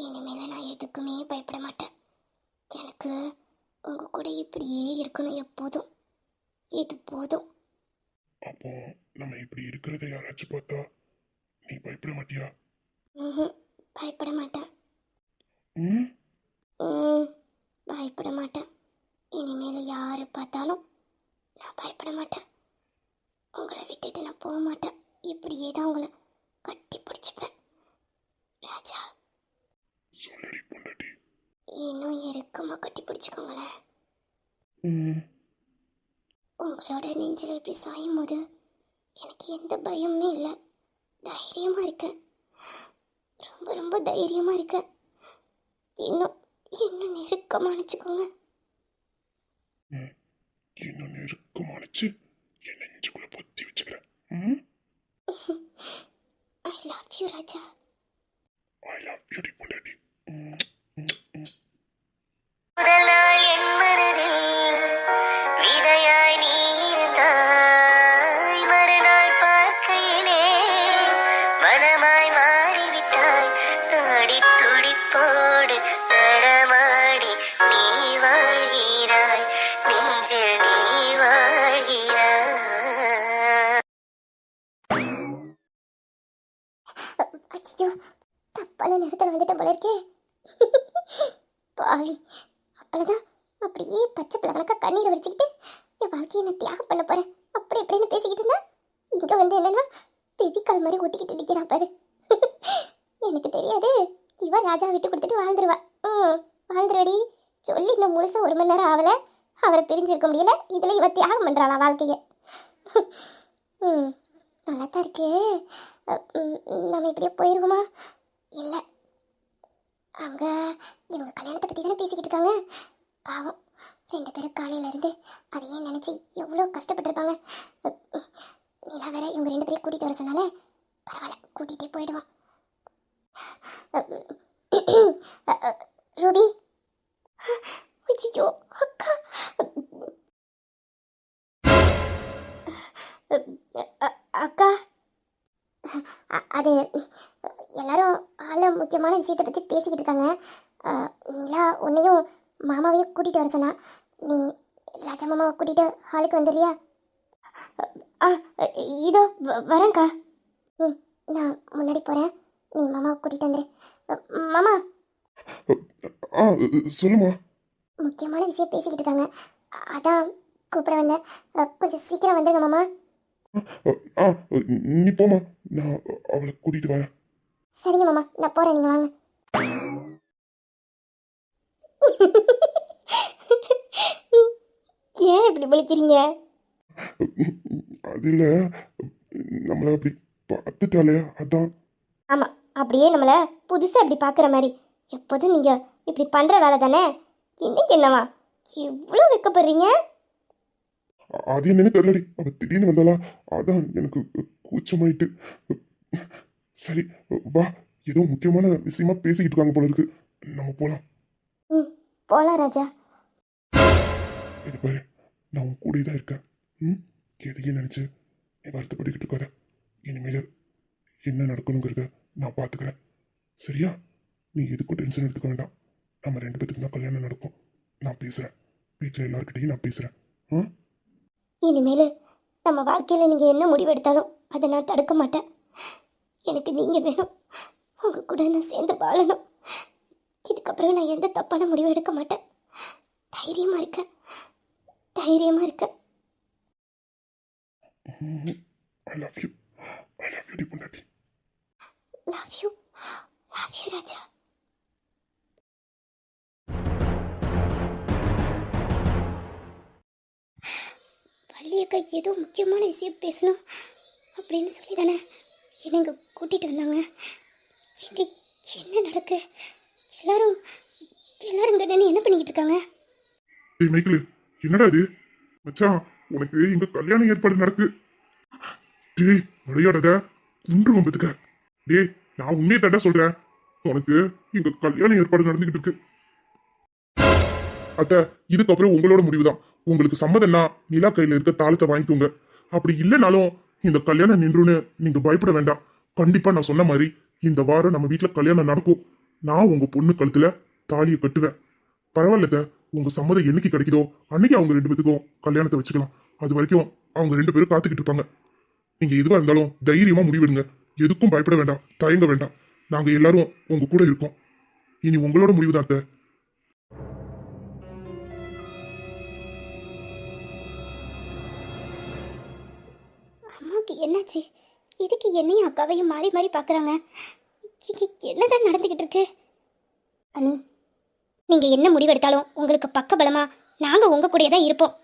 இனிமேல நான் எதுக்குமே பயப்பட மாட்டேன். எனக்கு உங்க கூட இப்படியே இருக்கணும் எப்போதும். இது போதும். அப்போ நம்ம இப்படி இருக்கிறத யாராச்சும் பார்த்தா நீ பயப்பட மாட்டியா? பயப்பட மாட்டேன். ம் பயப்பட மாட்டேன். இனிமேல் யாரு பார்த்தாலும் நான் பயப்பட மாட்டேன். உங்களை விட்டுட்டு நான் போக மாட்டேன். இப்படியே தான் உங்களை கட்டி பிடிச்சிப்பேன். ராஜா சொல்லடி பொண்டாட்டி. இன்னும் இறுக்கமா கட்டி பிடிச்சிக்கோங்களேன். உங்களோட நெஞ்சில் இப்படி சாயும் போது எனக்கு எந்த பயமுமே இல்லை. தைரியமா இருக்கேன். ரொம்ப ரொம்ப தைரியமா இருக்கேன். இன்னும் இன்னும் நெருக்கமா நினைச்சுக்கோங்க. இன்னும் நெருக்கமானச்சு என் நெஞ்சுக்குள்ள பொத்தி வச்சுக்கிறேன். ஐ லவ் யூ ராஜா. ஐ லவ் யூ டி பொண்டாட்டி. முதல் நாள் என் மனதில் விதையாய் நீ இருந்தாய். மறுநாள் பார்க்கையிலே மனமாய் மாறிவிட்டாய். நாடி துடிப்போடு நடமாடி நீ வாழ்கிறாய். நெஞ்சில் நீ வாழ்கிறாய். ஐயோ, தப்பான நேரத்தில் வந்துட்டேன் போல இருக்கே. பாவி, அப்பளதான் அப்படியே பச்சை பிள்ளைகளுக்கு கண்ணீரை வச்சுக்கிட்டு என் வாழ்க்கையை நான் தியாகம் பண்ண போறேன் அப்படி இப்படின்னு பேசிக்கிட்டு இருந்தா இங்க வந்து என்னன்னா பெவிக்கால் மாதிரி ஒட்டிக்கிட்டு நிற்கிறா பாரு. எனக்கு தெரியாது, இவ ராஜா விட்டு கொடுத்துட்டு வாழ்ந்துருவா. வாழ்ந்துருவடி சொல்லி இன்னும் முழுசா 1 மணி நேரம் ஆகல. அவரை பிரிஞ்சிருக்க முடியல. இதுல இவ தியாகம் பண்றாளா வாழ்க்கைய? நல்லா தான் இருக்கு. நம்ம இப்படியே போயிருவோமா? இல்லை, அங்கே இவங்க கல்யாணத்தை பற்றி தானே பேசிக்கிட்டு இருக்காங்க. பாவம், 2 பேரும் காலையிலேருந்து அதையே நினச்சி எவ்வளோ கஷ்டப்பட்டுருப்பாங்க. நிலா வேற இவங்க 2 பேரையும் கூட்டிகிட்டு வர சொன்னாலே பரவாயில்ல, கூட்டிகிட்டே போயிடுவோம். ரூபி, ஐயோ அக்கா, அக்கா, அது எல்லாரும் ஆள முக்கியமான விஷயத்தை பற்றி பேசிக்கிட்டு இருக்காங்க. நிலா உன்னையும் மாமாவையும் கூட்டிகிட்டு வர சொன்னா. நீ ராஜா மாமாவை கூட்டிகிட்டு ஹாலுக்கு வந்துடுறியா? இதோ வரேங்க்கா. நான் முன்னாடி போகிறேன், நீ மாமாவை கூட்டிகிட்டு வந்துடு. மாமா, சொல்லுமா. முக்கியமான விஷயம் பேசிக்கிட்டு இருக்காங்க, அதான் கூப்பிட வந்தேன். கொஞ்சம் சீக்கிரம் வந்துடுங்க மாமா. நீ போமா, நான் அவளை கூட்டிட்டு வரேன். சரிங்க மாமா, நான் போகிறேன், நீங்கள் வாங்க. இப்படி முழிக்கிறீங்க? அது இல்ல, நம்மள அப்படி பார்த்துட்டாலே அதான். ஆமா, அப்படியே நம்மள புதுசா இப்படி பார்க்குற மாதிரி. எப்போதும் நீங்க இப்படி பண்ற வேலை தானே. இன்னைக்கு என்னவா இவ்வளோ வெக்கப்படுறீங்க? அது என்னன்னு தெரியலடி, அவ திடீர்னு வந்தாளா, அதான் எனக்கு கூச்சமாயிட்டு. சரி வா, ஏதோ முக்கியமான விஷயமா பேசிக்கிட்டு இருக்காங்க போல இருக்கு, நம்ம போலாம். ம், போலாம் ராஜா. இது பாரு, நான் உன் கூட தான் இருக்கேன். ம், எதையும் நினைச்சு நீ வருத்தப்பட்டுக்கிட்டு இருக்காத. இனிமேல் என்ன நடக்கணுங்கிறத நான் பார்த்துக்கிறேன், சரியா? நீ எதுக்கும் டென்ஷன் எடுத்துக்க வேண்டாம். நம்ம 2 பேத்துக்கு தான் கல்யாணம் நடக்கும். நான் பேசுறேன், வீட்டில் எல்லாருக்கிட்டையும் நான் பேசுறேன். ஆ, இனிமேல் நம்ம வாழ்க்கையில் நீங்கள் என்ன முடிவெடுத்தாலும் அதை நான் தடுக்க மாட்டேன். எனக்கு நீங்கள் வேணும், உங்கள் கூட நான் சேர்ந்து வாழணும். இதுக்கப்புறம் நான் எந்த தப்பான முடிவும் எடுக்க மாட்டேன். தைரியமாக இருக்கேன், தைரியமாக இருக்கேன். I love you, I love you டி பொண்டாட்டி. லவ் யூ ராஜா. வள்ளியக்கா ஏதோ முக்கியமான விஷயம் பேசணும் அப்படின்னு சொல்லி தானே என்னை இங்கே கூட்டிகிட்டு வந்தாங்க. இங்கே என்ன நடக்கு? எல்லாரும் இங்கே நின்று என்ன பண்ணிக்கிட்டு இருக்காங்க? டேய் மைக்கிள், என்னடா இது? மச்சான், உனக்கு இங்க கல்யாணம் ஏற்பாடு நடக்கு. டேய் விளையாடாத, குன்றுவம் பத்துக்க. டேய், நான் உண்மையை தட்டா சொல்றேன், உனக்கு இங்க கல்யாணம் ஏற்பாடு நடந்துகிட்டு இருக்கு. அத்த, இதுக்கப்புறம் உங்களோட முடிவுதான். உங்களுக்கு சம்மதம்னா நிலா கையில இருக்க தாளத்தை வாங்கிக்கோங்க. அப்படி இல்லைனாலும் இந்த கல்யாணம் நின்றுன்னு நீங்க பயப்பட வேண்டாம். கண்டிப்பா நான் சொன்ன மாதிரி இந்த வாரம் நம்ம வீட்டுல கல்யாணம் நடக்கும். நான் உங்க பொண்ணு கழுத்துல தாலியை கட்டுவேன். பரவாயில்ல, உங்க சம்மதம் என்னைக்கு கிடைக்குதோ அன்னைக்கு அவங்க 2 பேத்துக்கும் கல்யாணத்தை வச்சுக்கலாம். அது வரைக்கும் அவங்க 2 பேரும் காத்துக்கிட்டு இருப்பாங்க. நீங்க எதுவா இருந்தாலும் தைரியமா முடிவெடுங்க. எதுக்கும் பயப்பட வேண்டாம், தயங்க வேண்டாம். நாங்க எல்லாரும் உங்க கூட இருக்கோம். இனி உங்களோட முடிவுதான் அத்தை. அம்மாவுக்கு என்னாச்சு? இதுக்கு என்னையும் அக்காவையும் மாறி மாறி பார்க்குறாங்க. இங்கே என்னதான் நடந்துக்கிட்டு இருக்கு? அண்ணி, நீங்கள் என்ன முடிவெடுத்தாலும் உங்களுக்கு பக்கபலமாக நாங்கள் உங்கள் கூடயே தான் இருப்போம்.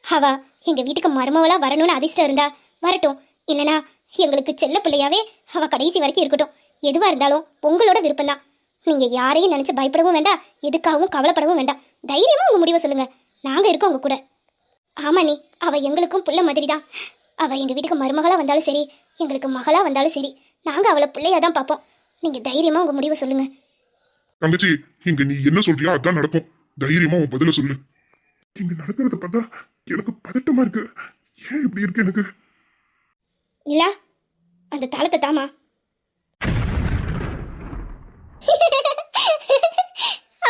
அவ எங்கள் வீட்டுக்கு மருமவளாக வரணும்னு அதிர்ஷ்டம் இருந்தா வரட்டும், இல்லைனா எங்களுக்கு செல்ல பிள்ளையாவே அவள் கடைசி வரைக்கும் இருக்கட்டும். எதுவாக இருந்தாலும் உங்களோட விருப்பம்தான். நீங்கள் யாரையும் நினச்சி பயப்படவும் வேண்டாம், எதுக்காகவும் கவலைப்படவும் வேண்டாம். தைரியமாக உங்கள் முடிவை சொல்லுங்கள், நாங்கள் இருக்கோம் உங்கள் கூட. ஆமா நீ, அவள் எங்களுக்கும் புள்ள மாதிரி தான். அவள் எங்கள் வீட்டுக்கு மருமகளாக வந்தாலும் சரி, எங்களுக்கு மகளாக வந்தாலும் சரி, நாங்கள் அவளை பிள்ளையாக தான் பார்ப்போம். நீங்கள் தைரியமாக உங்கள் முடிவை சொல்லுங்கள். தங்கச்சி, இங்க நீ என்ன சொல்றியா அதான் நடக்கும். தைரியமா உன் பதில சொல்லு. இங்க நடக்கிறத பார்த்தா எனக்கு பதட்டமா இருக்கு. ஏன் இப்படி இருக்கு எனக்கு? இல்ல, அந்த தாளத்தை தாமா.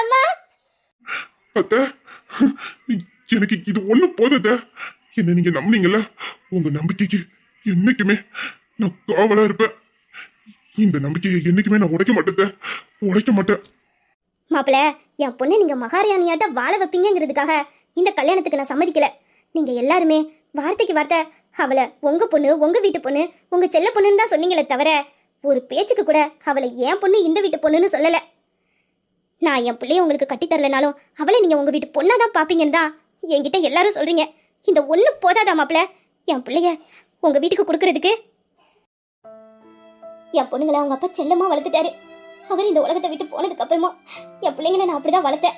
அம்மா, அத்தை, எனக்கு இது ஒண்ணு போதத்த. என்ன நீங்க நம்புனீங்கல்ல, உங்க நம்பிக்கைக்கு என்னைக்குமே நான் காவலா இருப்பேன். இந்த நம்பிக்கையை என்னைக்குமே நான் உடைக்க மாட்டேன். மாப்பிள்ள, என் பொண்ணை நீங்க மகாராணியாட்ட வாழ வைப்பீங்கிறதுக்காக இந்த கல்யாணத்துக்கு நான் சம்மதிக்கல. நீங்க எல்லாருமே வார்த்தைக்கு வார்த்தை அவளை உங்க பொண்ணு, உங்க வீட்டு பொண்ணு, உங்க செல்ல பொண்ணுன்னு தான் சொன்னீங்களே தவிர ஒரு பேச்சுக்கு கூட அவளை என் பொண்ணு இந்த வீட்டு பொண்ணுன்னு சொல்லல. நான் என் பிள்ளைய உங்களுக்கு கட்டித்தரலனாலும் அவளை நீங்க உங்க வீட்டு பொண்ணா தான் பாப்பீங்கன்னு தான் என்கிட்ட எல்லாரும் சொல்றீங்க. இந்த ஒண்ணு போதாதா மாப்பிள்ள? என் பிள்ளைய உங்க வீட்டுக்கு கொடுக்கறதுக்கு என் பொண்ணுங்களை அவங்க அப்பா செல்லமா வளர்த்துட்டாரு. அவர் இந்த உலகத்தை விட்டு போனதுக்கு அப்புறமா என் பிள்ளைங்களை நான் அப்படிதான் வளர்த்தேன்.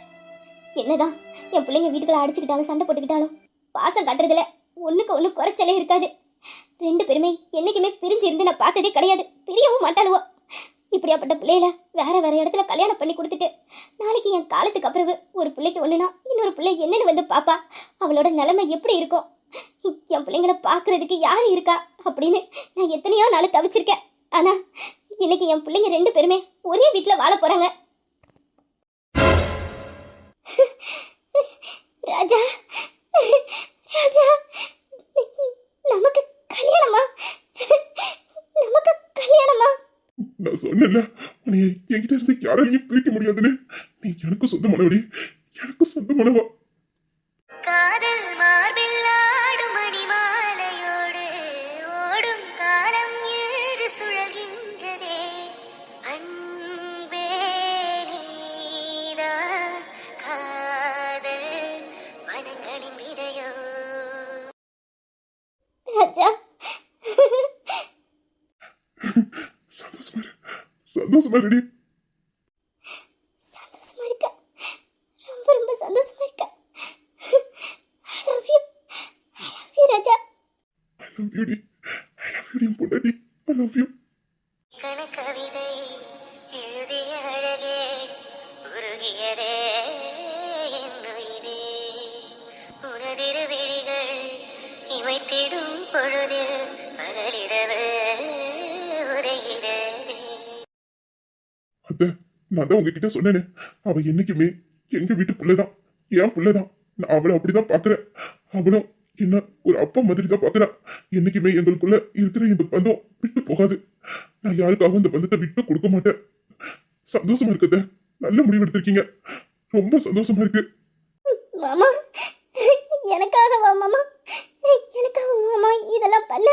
என்னதான் என் பிள்ளைங்க வீட்டுக்குள்ள அடிச்சுக்கிட்டாலும் சண்டை போட்டுக்கிட்டாலும் பாசம் காட்டுறதுல ஒண்ணுக்கு ஒண்ணு குறைச்சலே இருக்காது. 2 பேருமே என்னைக்குமே பிரிஞ்சு இருந்து நான் பார்த்ததே கிடையாது, பிரியவும் மாட்டாளுவோ. இப்படியாப்பட்ட பிள்ளையில வேற வேற இடத்துல கல்யாணம் பண்ணி கொடுத்துட்டு நாளைக்கு என் காலத்துக்கு அப்புறம் ஒரு பிள்ளைக்கு ஒண்ணுனா இன்னொரு பிள்ளை என்னன்னு வந்து பாப்பா, அவளோட நிலைமை எப்படி இருக்கும்? என் பிள்ளைங்களை பாக்குறதுக்கு யாரு இருக்கா அப்படின்னு நான் எத்தனையோ நாள் தவிச்சிருக்கேன். ஆனா இன்னைக்கு என் பிள்ளைங்க 2 பேருமே ஒரே வீட்டுல வாழ போறாங்க. ராஜா, ராஜா, நமக்கு கல்யாணமா? நமக்கு கல்யாணமா? நான் சொன்னேன்ல, உன்னை என்கிட்ட இருந்து யாராலையும் பிரிக்க முடியாதுன்னு. நீ எனக்கு சொந்தமானவடி, எனக்கு சொந்தமானவா. காதல் மார்பில் ஆடும் மணிமாலையோடு ஓடும் காலம் ஏறு சுழல்கின்றதே. அன்பே நீதான் காதல் மனங்களின் விதையோ சந்தோஷமா ரெடி? சந்தோஷமா இருக்க, ரொம்ப ரொம்ப சந்தோஷமா இருக்க. I love you. I love you Raja. I love you டி. ஐ லவ் யூ டி பொண்டாட்டி. I love you. கவிதை எழுதிய அழகே உருகியதே என் உயிரே. உனதிரு விழிகள் இமைத்திடும் பொழுதில் பகலிரவு உரைகிறதே. அத்தை, நான் தான் உங்ககிட்ட சொன்னேனே, அவ என்னைக்குமே எங்க வீட்டு புள்ளதான், என் புள்ளதான். நான் அவளை அப்படிதான் பாக்குறேன். அவளும் என்ன ஒரு அப்பா மாதிரி தான் பாக்குறா. என்னைக்குமே எங்களுக்குள்ள இருக்கிற இந்த பந்தம் விட்டு போகாது. நான் யாருக்காகவும் இந்த பந்தத்தை விட்டு கொடுக்க மாட்டேன். சந்தோஷமா இருக்குத, நல்ல முடிவெடுத்திருக்கீங்க. ரொம்ப சந்தோஷமா இருக்கு. மாமா, எனக்காகவா மாமா? எனக்காக மாமா இதெல்லாம் பண்ண?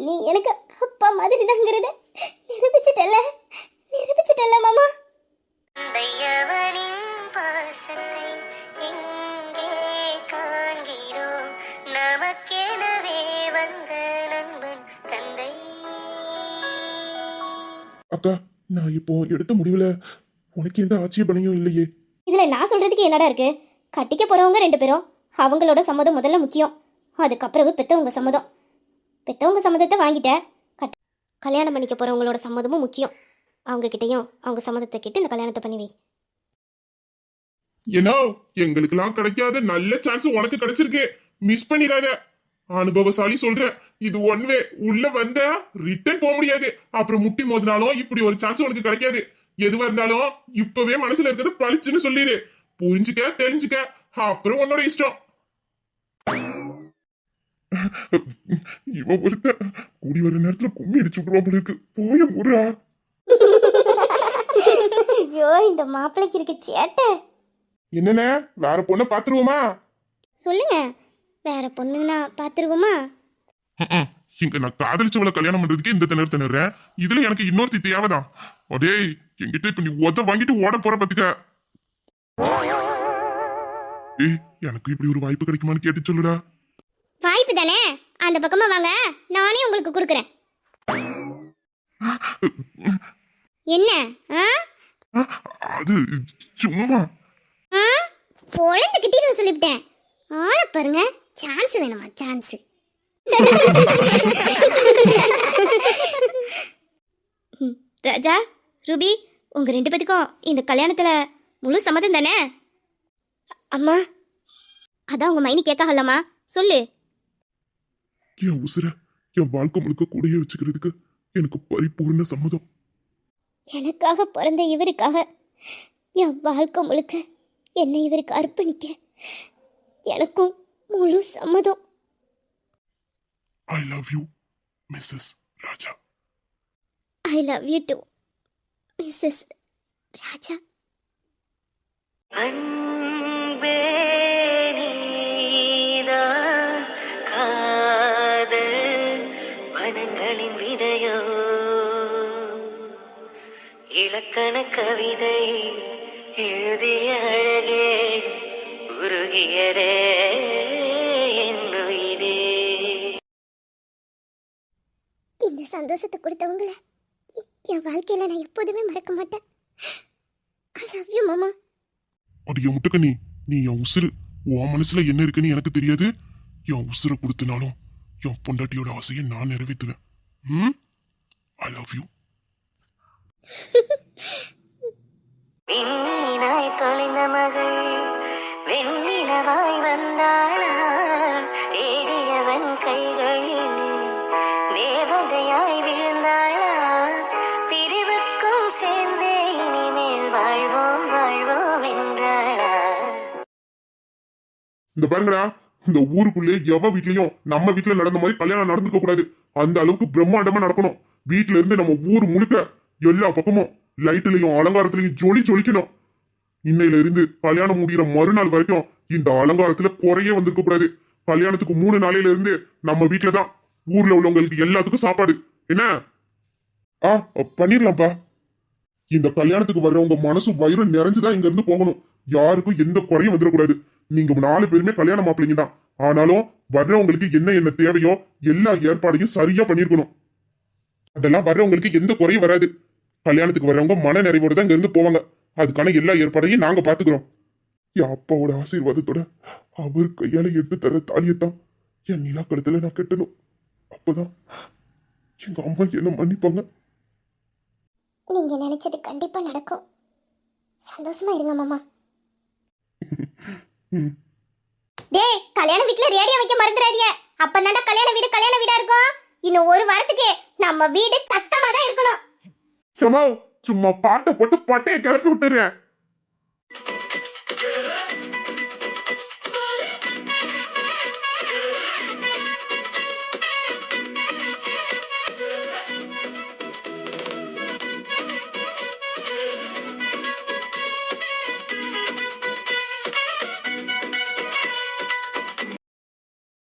நீ எனக்கு அப்பா மாதிரி தாங்கிறத நிரூபிச்சிட்டல்ல மாமா. தையவனின் பாசத்தை எங்கே காண்கிறோம், நமக்கெனவே வந்த நண்பன் தந்தை. அக்கா, நான் இப்போ எடுத்த முடிவுல உனக்கு எந்த ஆட்சேபனையும் இல்லையே. இதுல நான் சொல்றதுக்கு என்னடா இருக்கு? கட்டிக்க போறவங்க 2 பேரும் அவங்களோட சம்மதம் முதல்ல முக்கியம். அதுக்கப்புறம் பெத்தவங்க சம்மதம். பெத்தவங்க சம்மதத்தை வாங்கிட்ட, கல்யாணம் பண்ணிக்க போறவங்களோட சம்மதமும் முக்கியம். அவங்க கிட்டயும் அவங்க சம்மதத்தை கேட்டு இந்த கல்யாணத்தை பண்ணி வை. ஏன்னா எங்களுக்கெல்லாம் கிடைக்காத நல்ல சான்ஸ் உனக்கு கிடைச்சிருக்கு. மிஸ் பண்ணிடாத. அனுபவசாலி சொல்றேன். இது ஒன் வே. உள்ள வந்த ரிட்டர்ன் போக முடியாது. அப்புறம் முட்டி மோதினாலும் இப்படி ஒரு சான்ஸ் உனக்கு கிடைக்காது. எதுவா இருந்தாலும் இப்பவே மனசுல இருக்கிறது பளிச்சுன்னு சொல்லிடு. புரிஞ்சுக்க, தெரிஞ்சுக்க, அப்புறம் உன்னோட இஷ்டம். இவன் ஒருத்த கூடி வர நேரத்துல கும்மி அடிச்சு விடுவான் போல இருக்கு. போய முறா. ஐயோ, இந்த மாப்பிள்ளைக்கு இருக்கு சேட்டை. என்னண்ணே, வேற பொண்ணை பாத்துருவோமா? சொல்லுங்க, வேற பொண்ணுன்னா பாத்துருவோமா? இங்க நான் காதலிச்சவளை கல்யாணம் பண்றதுக்கு இந்த திணறு திணறேன். இதுல எனக்கு இன்னொருத்தி தேவைதான். அடே, என்கிட்ட இப்ப நீ உத வாங்கிட்டு ஓட போற பாத்துக்க. ஏய், எனக்கு இப்படி ஒரு வாய்ப்பு கிடைக்குமான்னு கேட்டு சொல்லுடா. வாய்ப்பு தானே, அந்த பக்கமா வாங்க, நானே உங்களுக்கு கொடுக்குறேன். என்ன? அது சும்மா. பொழந்து கிட்டிட்டு சொல்லிவிட்டேன். ஆளை பாருங்க, சான்ஸ் வேணுமா? சான்ஸ். ராஜா, ரூபி, உங்க 2 பேத்துக்கும் இந்த கல்யாணத்துல முழு சம்மதம் தானே? அம்மா, அதான் உங்க மைனி கேட்காகலாமா? சொல்லு. என் உசுர என் வாழ்க்கை முழுக்க கூடயே வச்சுக்கிறதுக்கு எனக்கு பரிபூர்ண சம்மதம். எனக்காக பிறந்த இவருக்காக என் வாழ்க்கை முழுக்க என்னை இவருக்கு அர்ப்பணிக்க எனக்கும் முழு சம்மதம். I love you Mrs Raja. I love you to Mrs Raja. அன்பே நீதான் காதல் வனங்களின் விதையோ, இலக்கண கவிதை எழுதிய அழகே உருகியதே என் உயிரே. இந்த சந்தோஷத்தை கொடுத்தவங்கள என் வாழ்க்கையில நான் எப்போதுமே மறக்க மாட்டேன். ஐ லவ் யூ மாமா. அடிய முட்டுக்கண்ணி, நீ என் உசுறு. உன் மனசுல என்ன இருக்குன்னு எனக்கு தெரியாது. என் உசுரை கொடுத்தனாலும் என் பொண்டாட்டியோட ஆசையை நான் நிறைவேற்றுவேன். ஐ லவ் யூ. விண்மீனாய் தொலைந்த மகள் வெண்ணிலவாய் வந்தாளா, தேடியவன் கைகளில் தேவதையாய் விழுந்தாளா, பிரிவுக்கும் சேர்ந்தே இனிமேல் வாழ்வோம் வாழ்வோம் என்றாளா. இந்த பாருங்கடா, இந்த ஊருக்குள்ளே எவ வீட்லயும் நம்ம வீட்டுல நடந்த மாதிரி கல்யாணம் நடந்துக்க கூடாது. அந்த அளவுக்கு பிரம்மாண்டமா நடக்கணும். வீட்டுல இருந்து நம்ம ஊர் முழுக்க எல்லா பக்கமும் லைட்லயும் அலங்காரத்திலையும் ஜொலி ஜொலிக்கணும். இன்னையில இருந்து கல்யாணம் முடிகிற மறுநாள் வரைக்கும் இந்த அலங்காரத்துல குறையே வந்திருக்க கூடாது. கல்யாணத்துக்கு 3 நாளையில இருந்து நம்ம வீட்டுலதான் ஊர்ல உள்ளவங்களுக்கு எல்லாத்துக்கும் சாப்பாடு. என்ன? பண்ணிடலாம்ப்பா. இந்த கல்யாணத்துக்கு வர்றவங்க மனசு வயிறு நிறைஞ்சுதான் இங்க இருந்து போகணும். யாருக்கும் எந்த குறையும் வந்துடக்கூடாது. நீங்க 4 பேருமே கல்யாண மாப்பிள்ளைங்க தான். ஆனாலும் வர்றவங்களுக்கு என்ன என்ன தேவையோ எல்லா ஏற்பாடையும் சரியா பண்ணிருக்கணும். அதெல்லாம் வர்றவங்களுக்கு எந்த குறையும் வராது. கல்யாணத்துக்கு வர்றவங்க மன நிறைவோட தான் இங்க இருந்து போவாங்க. அதுக்கான எல்லா ஏற்பாடையும் நாங்க பாத்துக்கிறோம். என் அப்பாவோட ஆசீர்வாதத்தோட அவர் கையால எடுத்து தர தாலியத்தான் என் நிலா கழுத்துல நான் கட்டணும். அப்பதான் எங்க அம்மா என்ன மன்னிப்பாங்க. நீங்க நினைச்சது கண்டிப்பா நடக்கும். சந்தோஷமா இருங்க மாமா. ம். டேய், கல்யாண வீட்ல ரேடியோ வைக்க மறந்துடாதீங்க. அப்பதான்டா கல்யாண வீடா இருக்கும். இன்னும் ஒரு வாரத்துக்கு நம்ம வீடு சத்தமா தான் இருக்கணும். சும்மா பாட்டை போட்டு பட்டையை கிளப்பி விட்டுறேன்.